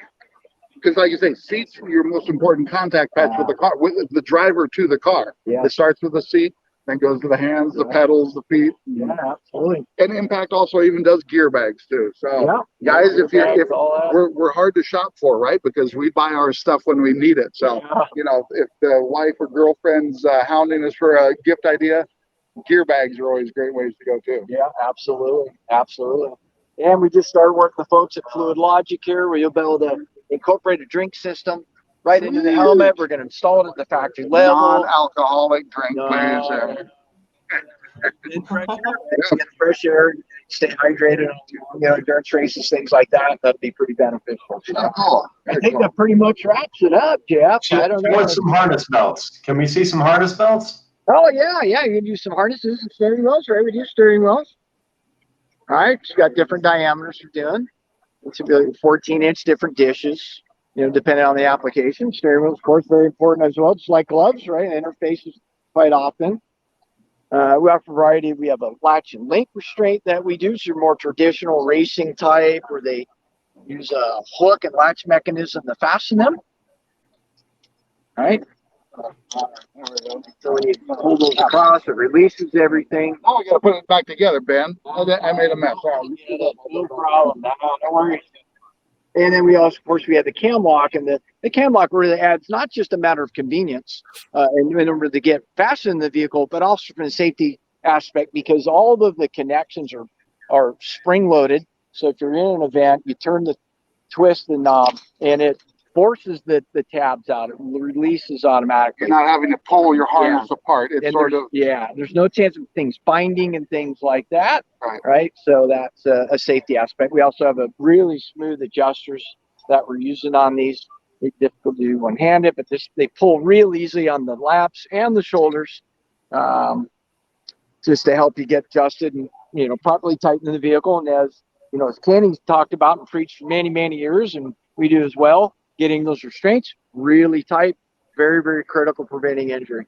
Because, like you say, seats are your most important contact patch with the car, with the driver to the car. Yeah. It starts with the seat, then goes to the hands, the pedals, the feet. Yeah, absolutely. And Impact also even does gear bags too. So, guys, if we're hard to shop for, right? Because we buy our stuff when we need it. So, if the wife or girlfriend's hounding us for a gift idea, gear bags are always great ways to go too. Yeah, absolutely. And we just started working with the folks at Fluid Logic here, where you'll be able to incorporate a drink system right into the helmet. We're going to install it at the factory level. Non-alcoholic drink, please. In fresh air, get fresh air, stay hydrated, endurance races, things like that. That'd be pretty beneficial. I think that pretty much wraps it up, Jeff. I don't know. What's some harness belts? Can we see some harness belts? Oh yeah, you can use some harnesses and steering wheels, right? We do steering wheels. All right, it's got different diameters for doing. It's 14-inch different dishes, depending on the application. Steering wheels, of course, very important as well. Just like gloves, right? Interfaces quite often. We have a variety. We have a latch and link restraint that we do. So your more traditional racing type, where they use a hook and latch mechanism to fasten them. All right. So when you pull those across, it releases everything. Oh, we got to put it back together, Ben. I made a mess. No problem. No worries. And then we also, of course, we have the cam lock, and the cam lock really adds not just a matter of convenience and in order to get fastened in the vehicle, but also from a safety aspect, because all of the connections are spring loaded. So if you're in an event, you twist the knob, and it forces the tabs out. It releases automatically. You're not having to pull your harness apart. It's there's no chance of things binding and things like that. Right. So that's a safety aspect. We also have a really smooth adjusters that we're using on these. It's difficult to do one-handed, but they pull real easy on the laps and the shoulders, just to help you get adjusted and properly tighten the vehicle. And as Kenny's talked about and preached for many, many years, and we do as well, getting those restraints really tight, very, very critical, preventing injury.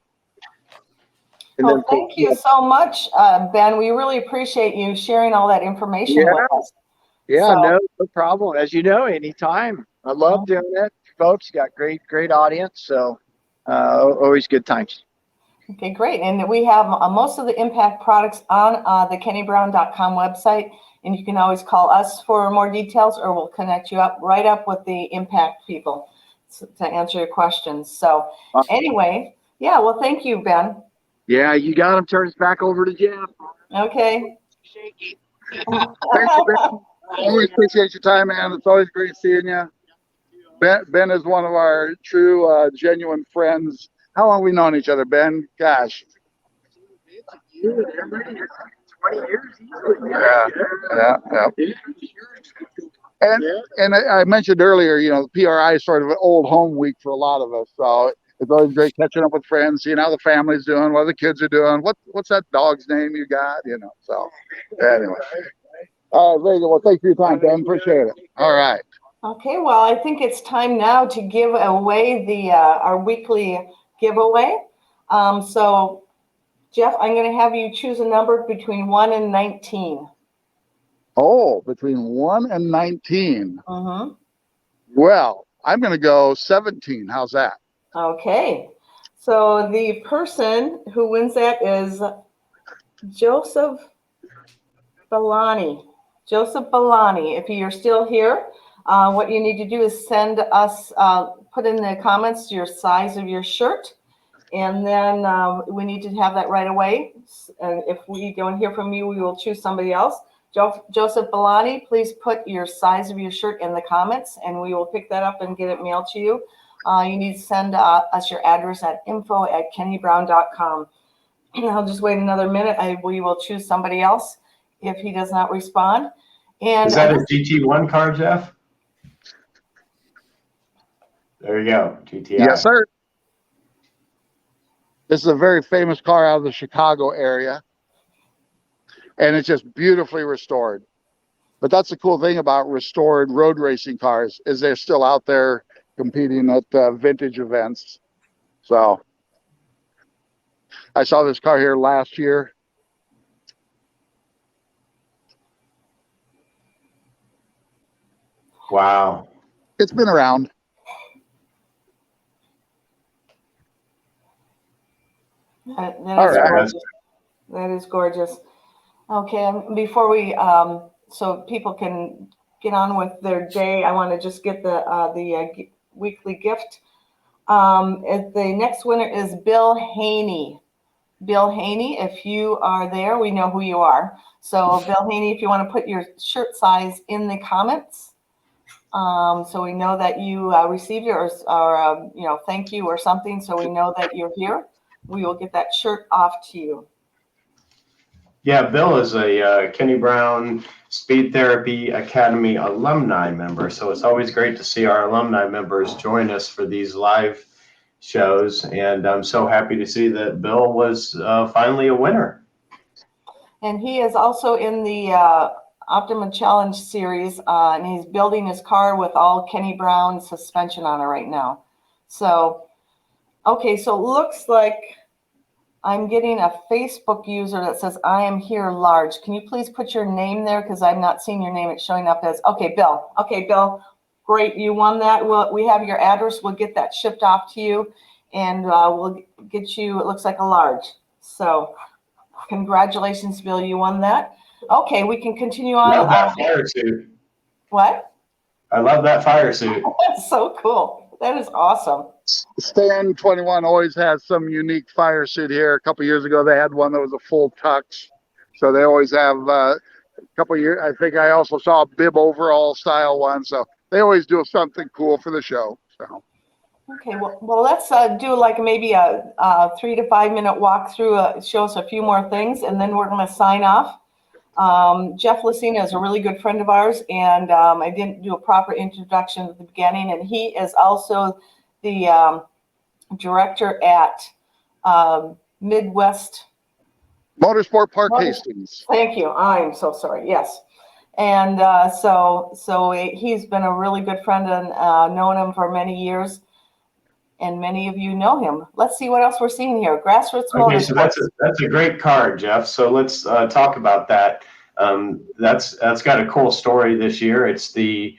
And thank you so much, Ben. We really appreciate you sharing all that information with us. Yeah, no problem. As you know, anytime. I love doing it. Folks got great audience. So always good times. Okay, great. And we have most of the Impact products on the kennybrown.com website. And you can always call us for more details, or we'll connect you right up with the Impact people to answer your questions. So anyway, yeah, well, thank you, Ben. Yeah, you got him. Turn us back over to Jeff. Okay. Shaky. Thank you, Ben. Always appreciate your time, man. It's always great seeing you. Ben is one of our true, genuine friends. How long have we known each other, Ben? Gosh. 20 years. Yeah. And I mentioned earlier, you know, the PRI is sort of an old home week for a lot of us. So it's always great catching up with friends, seeing how the family's doing, what the kids are doing, what's that dog's name you got, you know. So anyway. All right, very good. Well, thanks for your time, Ben. Appreciate it. All right. Okay, well, I think it's time now to give away the our weekly giveaway. So, Jeff, I'm going to have you choose a number between 1 and 19. Oh, between 1 and 19. Mm-hmm. Well, I'm going to go 17. How's that? Okay, so the person who wins that is Joseph Bellani. Joseph Bellani, if you're still here, what you need to do is send us, put in the comments your size of your shirt, and then we need to have that right away. And if we don't hear from you, we will choose somebody else. Joseph Bellani, please put your size of your shirt in the comments, and we will pick that up and get it mailed to you. You need to send us your address at info@kennybrown.com. I'll just wait another minute. We will choose somebody else if he does not respond. And is that a GT1 car, Jeff? There you go, GTI. Yes, sir. This is a very famous car out of the Chicago area, and it's just beautifully restored. But that's the cool thing about restored road racing cars, is they're still out there competing at vintage events. So I saw this car here last year. Wow. It's been around. That is gorgeous. Okay, before we, so people can get on with their day, I want to just get the weekly gift. The next winner is Bill Haney. Bill Haney, if you are there, we know who you are. So Bill Haney, if you want to put your shirt size in the comments, so we know that you received it, or you know, thank you or something, so we know that you're here. We will get that shirt off to you. Yeah, Bill is a Kenny Brown Speed Therapy Academy alumni member, so it's always great to see our alumni members join us for these live shows, and I'm so happy to see that Bill was finally a winner. And he is also in the Optima Challenge series, and he's building his car with all Kenny Brown suspension on it right now. So, okay, so it looks like I'm getting a Facebook user that says, I am here large. Can you please put your name there? Because I'm not seeing your name. It's showing up as, okay, Bill. Okay, Bill, great. You won that. We have your address. We'll get that shipped off to you, and we'll get you, it looks like a large. So congratulations, Bill. You won that. Okay, we can continue on. I love that fire suit. What? I love that fire suit. That's so cool. That is awesome. Stan 21 always has some unique fire suit here. A couple years ago, they had one that was a full tux. So they always have a couple years. I think I also saw a bib overall style one. So they always do something cool for the show. So. Okay, well, let's do like maybe a 3 to 5 minute walkthrough, show us a few more things, and then we're going to sign off. Jeff Lucina is a really good friend of ours, and I didn't do a proper introduction at the beginning, and he is also the director at Midwest Motorsport Park Hastings. Thank you. I'm so sorry. Yes. And so he's been a really good friend, and known him for many years. And many of you know him. Let's see what else we're seeing here. Grassroots Motorsports. So that's a great card, Jeff. So let's talk about that. That's got a cool story this year. It's the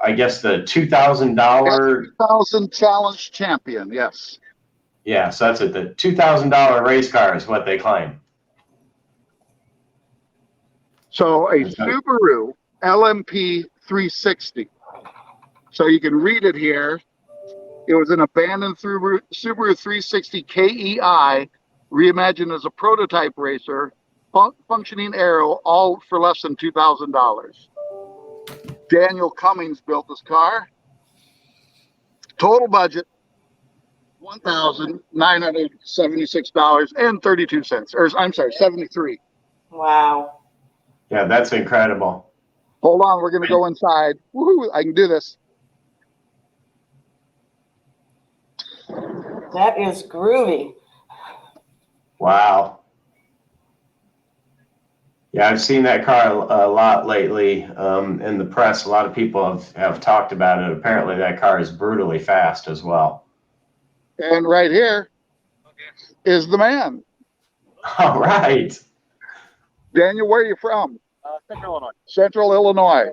I guess the $2,000 $2,000 challenge champion. Yes. Yeah, so that's it. The $2,000 race car is what they claim. So a Subaru LMP 360. So you can read it here. It was an abandoned Subaru 360 KEI, reimagined as a prototype racer, functioning aero, all for less than $2,000. Daniel Cummings built this car. Total budget $1,976.32. Or I'm sorry, 73. Wow. Yeah, that's incredible. Hold on, we're gonna go inside. Woohoo! I can do this. That is groovy. Wow. Yeah, I've seen that car a lot lately in the press. A lot of people have talked about it. Apparently, that car is brutally fast as well. And right here is the man. All right. Daniel, where are you from? Central Illinois. Central Illinois.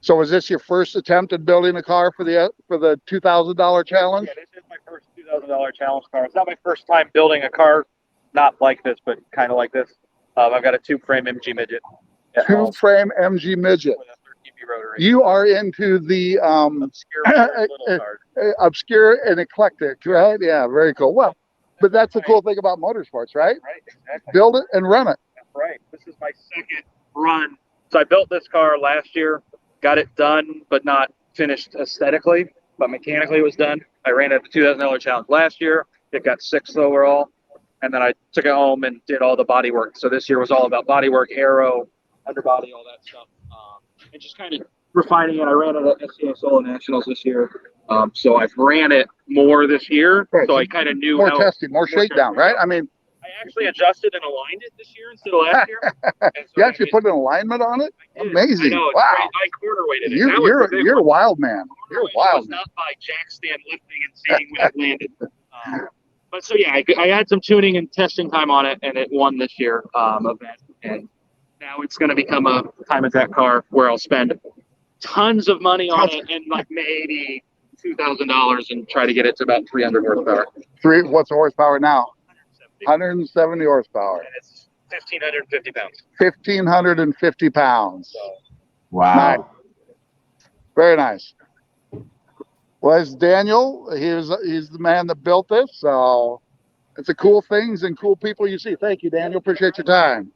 So was this your first attempt at building a car for the $2,000 challenge? Yeah, this is my first $2,000 challenge car. It's not my first time building a car, not like this, but kind of like this. I've got a tube-frame MG midget. Tube-frame MG midget. With a 13B rotary. You are into the Obscure little cars. obscure and eclectic, right? Yeah, very cool. Well, but that's the cool thing about motorsports, right? Right, exactly. Build it and run it. That's right. This is my second run. So I built this car last year, got it done, but not finished aesthetically, but mechanically it was done. I ran it at the $2,000 challenge last year. It got 6th overall. And then I took it home and did all the body work. So this year was all about body work, aero, underbody, all that stuff. And just kind of refining it. I ran it at SCA Solo Nationals this year. So I've ran it more this year. Right. So I kind of knew More how testing, more shakedown, right? I mean, I actually adjusted and aligned it this year instead of last year. And so you actually put an alignment on it? I did. Amazing. I know, it's Wow. great. I quarter weighted it. That was the big You're a one. wild man. You're a It wild was man. not by jack stand lifting and seeing when it landed. But so yeah, I had some tuning and testing time on it, and it won this year event. And now it's going to become a time attack car where I'll spend tons of money on it and like maybe $2,000 and try to get it to about 300 horsepower. What's the horsepower now? 170 horsepower. And it's 1,550 pounds. 1,550 pounds. So, Wow. Nice. Very nice. Well, it's Daniel. He's the man that built this. So it's the cool things and cool people you see. Thank you, Daniel. Appreciate your time.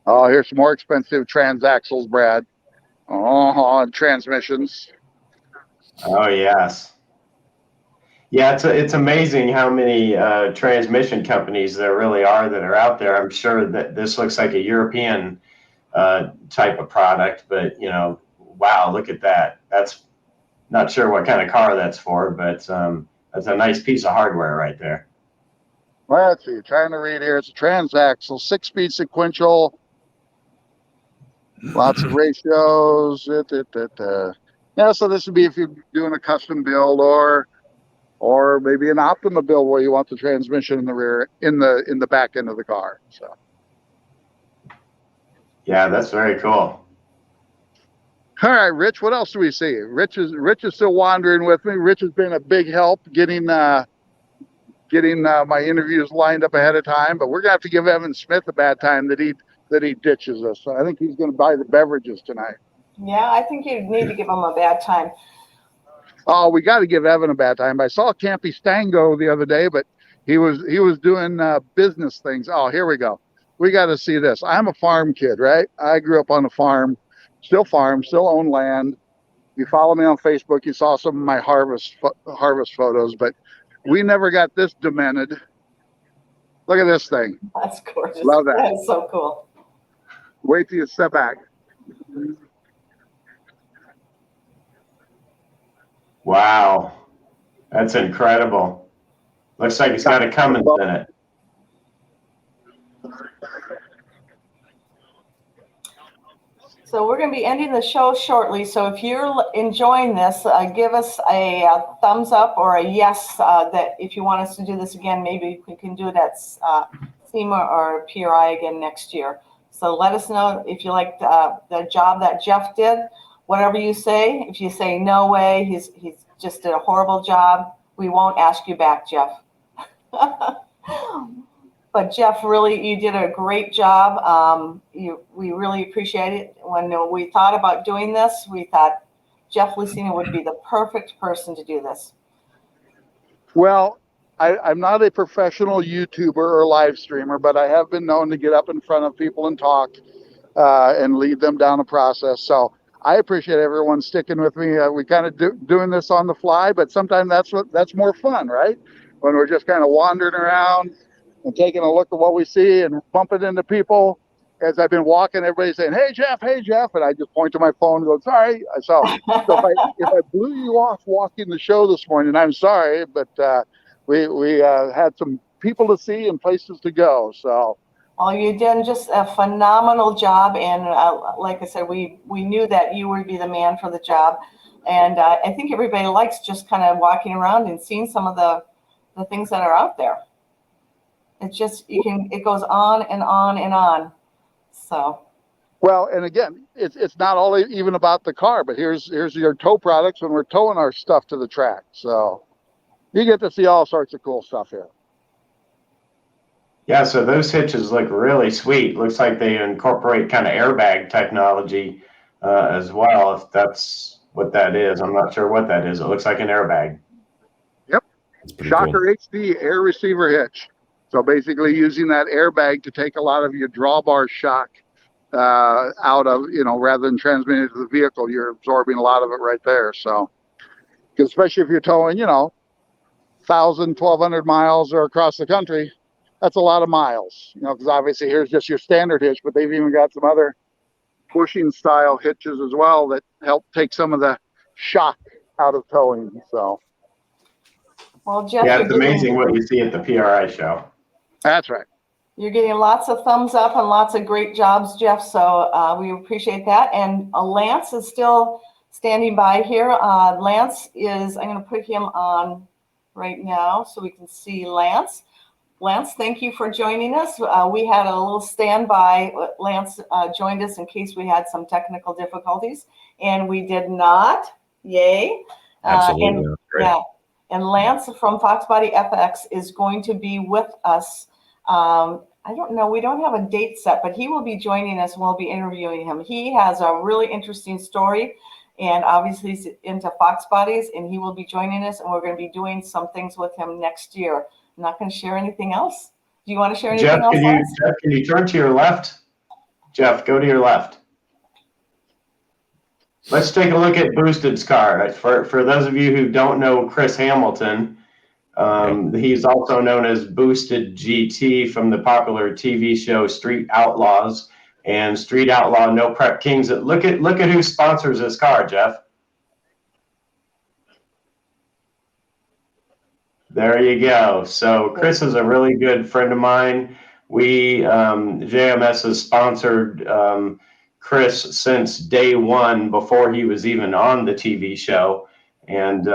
Oh, here's some more expensive transaxles, Brad. Oh, transmissions. Oh, yes. Yeah, it's amazing how many transmission companies there really are that are out there. I'm sure that this looks like a European type of product, but, you know, wow, look at that. That's not sure what kind of car that's for, but that's a nice piece of hardware right there. Let's see. Trying to read here. It's a transaxle, 6-speed sequential. Lots of ratios. Yeah, so this would be if you're doing a custom build or maybe an Optima build where you want the transmission in the rear, in the back end of the car. So Yeah, that's very cool. all right, Rich, what else do we see? Rich is still wandering with me. Rich has been a big help getting my interviews lined up ahead of time, but we're gonna have to give Evan Smith a bad time that he ditches us. So I think he's gonna buy the beverages tonight. Yeah, I think you need to give him a bad time. Oh, we got to give Evan a bad time. I saw Campy Stango the other day, but he was doing business things. Oh, here we go. We got to see this. I'm a farm kid, right? I grew up on a farm, still own land. You follow me on Facebook, you saw some of my harvest photos, but we never got this demented. Look at this thing. That's gorgeous. Love that. That is so cool. Wait till you step back. Wow. That's incredible. Looks like it's got a Cummins in it. So we're going to be ending the show shortly. So if you're enjoying this, give us a thumbs up or a yes that if you want us to do this again, maybe we can do it at SEMA or PRI again next year. So let us know if you like the job that Jeff did. Whatever you say, if you say no way, he's just did a horrible job, we won't ask you back, Jeff. But Jeff, really, you did a great job. We really appreciate it. When we thought about doing this, we thought Jeff Lucina would be the perfect person to do this. Well, I'm not a professional YouTuber or live streamer, but I have been known to get up in front of people and talk and lead them down a process. So I appreciate everyone sticking with me. We kind of doing this on the fly, but sometimes that's more fun, right? When we're just kind of wandering around and taking a look at what we see and bumping into people. As I've been walking, everybody's saying, hey, Jeff, and I just point to my phone and go, sorry. So if I blew you off walking the show this morning, I'm sorry, but we had some people to see and places to go. So. Well, you did just a phenomenal job, and like I said, we knew that you would be the man for the job, and I think everybody likes just kind of walking around and seeing some of the things that are out there. It's just it goes on and on and on. So. Well, and again, it's not all even about the car, but here's your tow products when we're towing our stuff to the track. So you get to see all sorts of cool stuff here. Yeah, so those hitches look really sweet. Looks like they incorporate kind of airbag technology as well, if that's what that is. I'm not sure what that is. It looks like an airbag. Yep. Shocker cool. HD air receiver hitch. So basically using that airbag to take a lot of your drawbar shock out of, rather than transmitting it to the vehicle, you're absorbing a lot of it right there. So, especially if you're towing, 1,000, 1,200 miles or across the country, that's a lot of miles, because obviously here's just your standard hitch, but they've even got some other pushing style hitches as well that help take some of the shock out of towing. So. Well, Jeff, yeah, it's amazing what you see at the PRI show. That's right. You're getting lots of thumbs up and lots of great jobs, Jeff. So we appreciate that. And Lance is still standing by here. Lance is, I'm going to put him on right now so we can see Lance. Lance, thank you for joining us. We had a little standby. Lance joined us in case we had some technical difficulties, and we did not. Yay. Absolutely. Yeah. And Lance from Fox Body FX is going to be with us. I don't know, we don't have a date set, but he will be joining us and we'll be interviewing him. He has a really interesting story, and obviously he's into Fox Bodies, and he will be joining us, and we're going to be doing some things with him next year. I'm not going to share anything else. Do you want to share anything else? Jeff, can you turn to your left? Jeff, go to your left. Let's take a look at Boosted's car. For those of you who don't know Chris Hamilton, he's also known as Boosted GT from the popular TV show Street Outlaws and Street Outlaw No Prep Kings. Look at who sponsors this car, Jeff. There you go. So Chris is a really good friend of mine. JMS has sponsored Chris since day one, before he was even on the TV show. And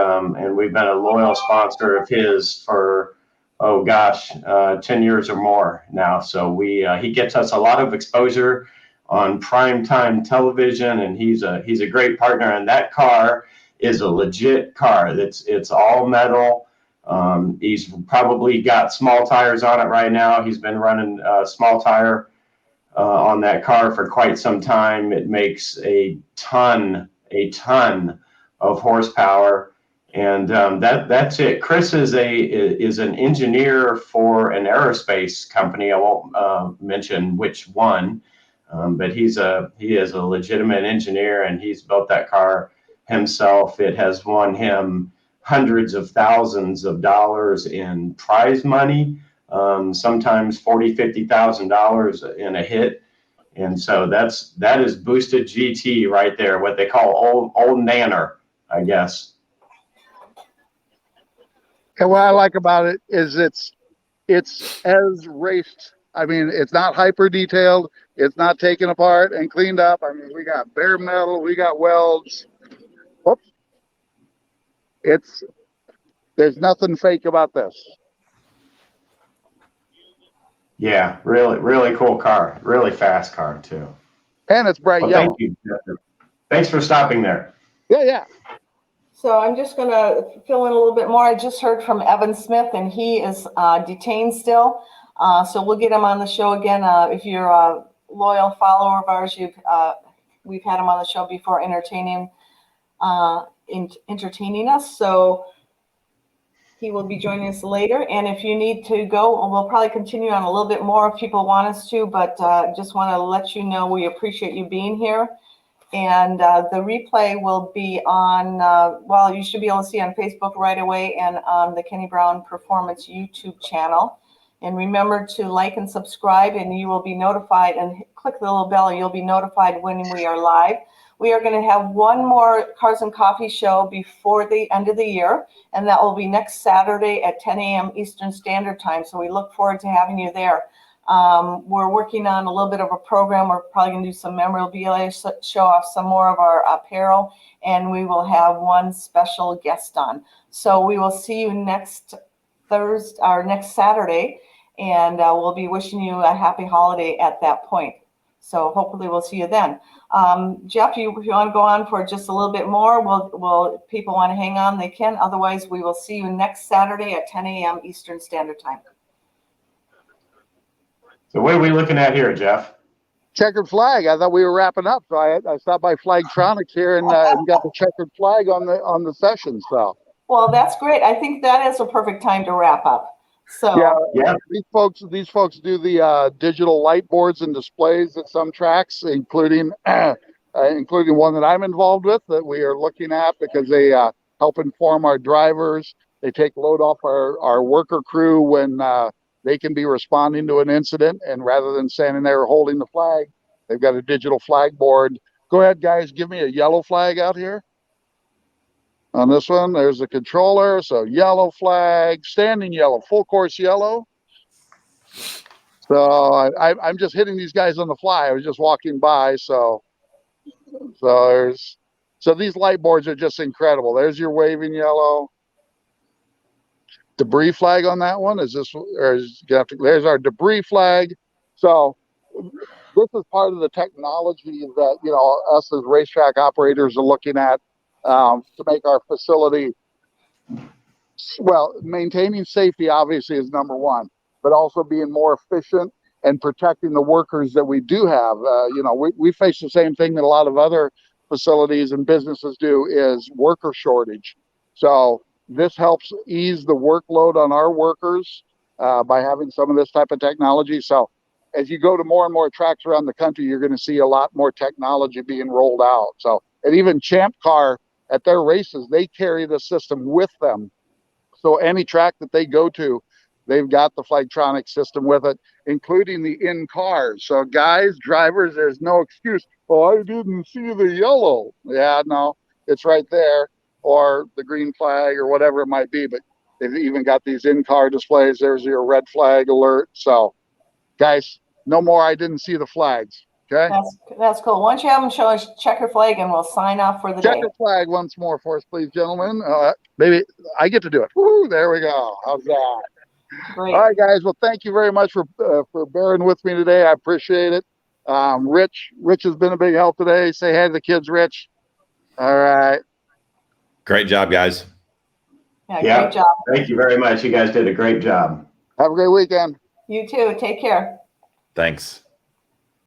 we've been a loyal sponsor of his for, 10 years or more now. So he gets us a lot of exposure on primetime television, and he's a great partner. And that car is a legit car. It's all metal. He's probably got small tires on it right now. He's been running small tire on that car for quite some time. It makes a ton of horsepower, and that's it. Chris is an engineer for an aerospace company. I won't mention which one, but he is a legitimate engineer, and he's built that car himself. It has won him hundreds of thousands of dollars in prize money, sometimes $40,000-$50,000 in a hit. And so that is Boosted GT right there, what they call old nanner, I guess. And what I like about it is it's as raced. I mean, it's not hyper detailed. It's not taken apart and cleaned up. I mean, we got bare metal, we got welds. Whoops. There's nothing fake about this. Yeah, really, really cool car. Really fast car too. And it's bright yellow. Thank you, Jeff. Thanks for stopping there. Yeah. So I'm just going to fill in a little bit more. I just heard from Evan Smith, and he is detained still. So we'll get him on the show again. If you're a loyal follower of ours, we've had him on the show before, entertaining us. So he will be joining us later. And if you need to go, we'll probably continue on a little bit more if people want us to. But just want to let you know we appreciate you being here. And the replay will be on, well, you should be able to see on Facebook right away and on the Kenny Brown Performance YouTube channel. And remember to like and subscribe, and you will be notified, and click the little bell and you'll be notified when we are live. We are going to have one more Cars and Coffee show before the end of the year, and that will be next Saturday at 10 a.m. Eastern Standard Time. So we look forward to having you there. We're working on a little bit of a program. We're probably going to do some memorabilia, show off some more of our apparel, and we will have one special guest on. So we will see you next Thursday or next Saturday, and we'll be wishing you a happy holiday at that point. So hopefully we'll see you then. Jeff, if you want to go on for just a little bit more, will people want to hang on, they can. Otherwise, we will see you next Saturday at 10 a.m. Eastern Standard Time. So what are we looking at here, Jeff? Checkered flag. I thought we were wrapping up, so I stopped by Flagtronics here and got the checkered flag on the session. So. Well, that's great. I think that is a perfect time to wrap up. So yeah. These folks do the digital light boards and displays at some tracks, including one that I'm involved with that we are looking at because they help inform our drivers. They take load off our worker crew when they can be responding to an incident, and rather than standing there holding the flag, they've got a digital flag board. Go ahead, guys, give me a yellow flag out here. On this one, there's the controller, so yellow flag, standing yellow, full course yellow. So I'm just hitting these guys on the fly. I was just walking by, so these light boards are just incredible. There's your waving yellow. Debris flag on that one is this, or there's our debris flag. So this is part of the technology that us as racetrack operators are looking at to make our facility, well, maintaining safety obviously is number one, but also being more efficient and protecting the workers that we do have. We face the same thing that a lot of other facilities and businesses do, is worker shortage. So this helps ease the workload on our workers by having some of this type of technology. So as you go to more and more tracks around the country, you're going to see a lot more technology being rolled out. So, and even Champ Car at their races, they carry the system with them. So any track that they go to, they've got the Flagtronics system with it, including the in-cars. So guys, drivers, there's no excuse. Oh, I didn't see the yellow. Yeah, no, it's right there. Or the green flag or whatever it might be. But they've even got these in-car displays. There's your red flag alert. So guys, no more I didn't see the flags. Okay? That's cool. Once you have them show us checker flag, and we'll sign off for the day. Checker flag once more for us, please, gentlemen. Maybe I get to do it. Woo, there we go. How's that? Great. All right, guys. Well, thank you very much for bearing with me today. I appreciate it. Rich has been a big help today. Say hey to the kids, Rich. All right. Great job, guys. Yeah, great job. Thank you very much. You guys did a great job. Have a great weekend. You too. Take care. Thanks.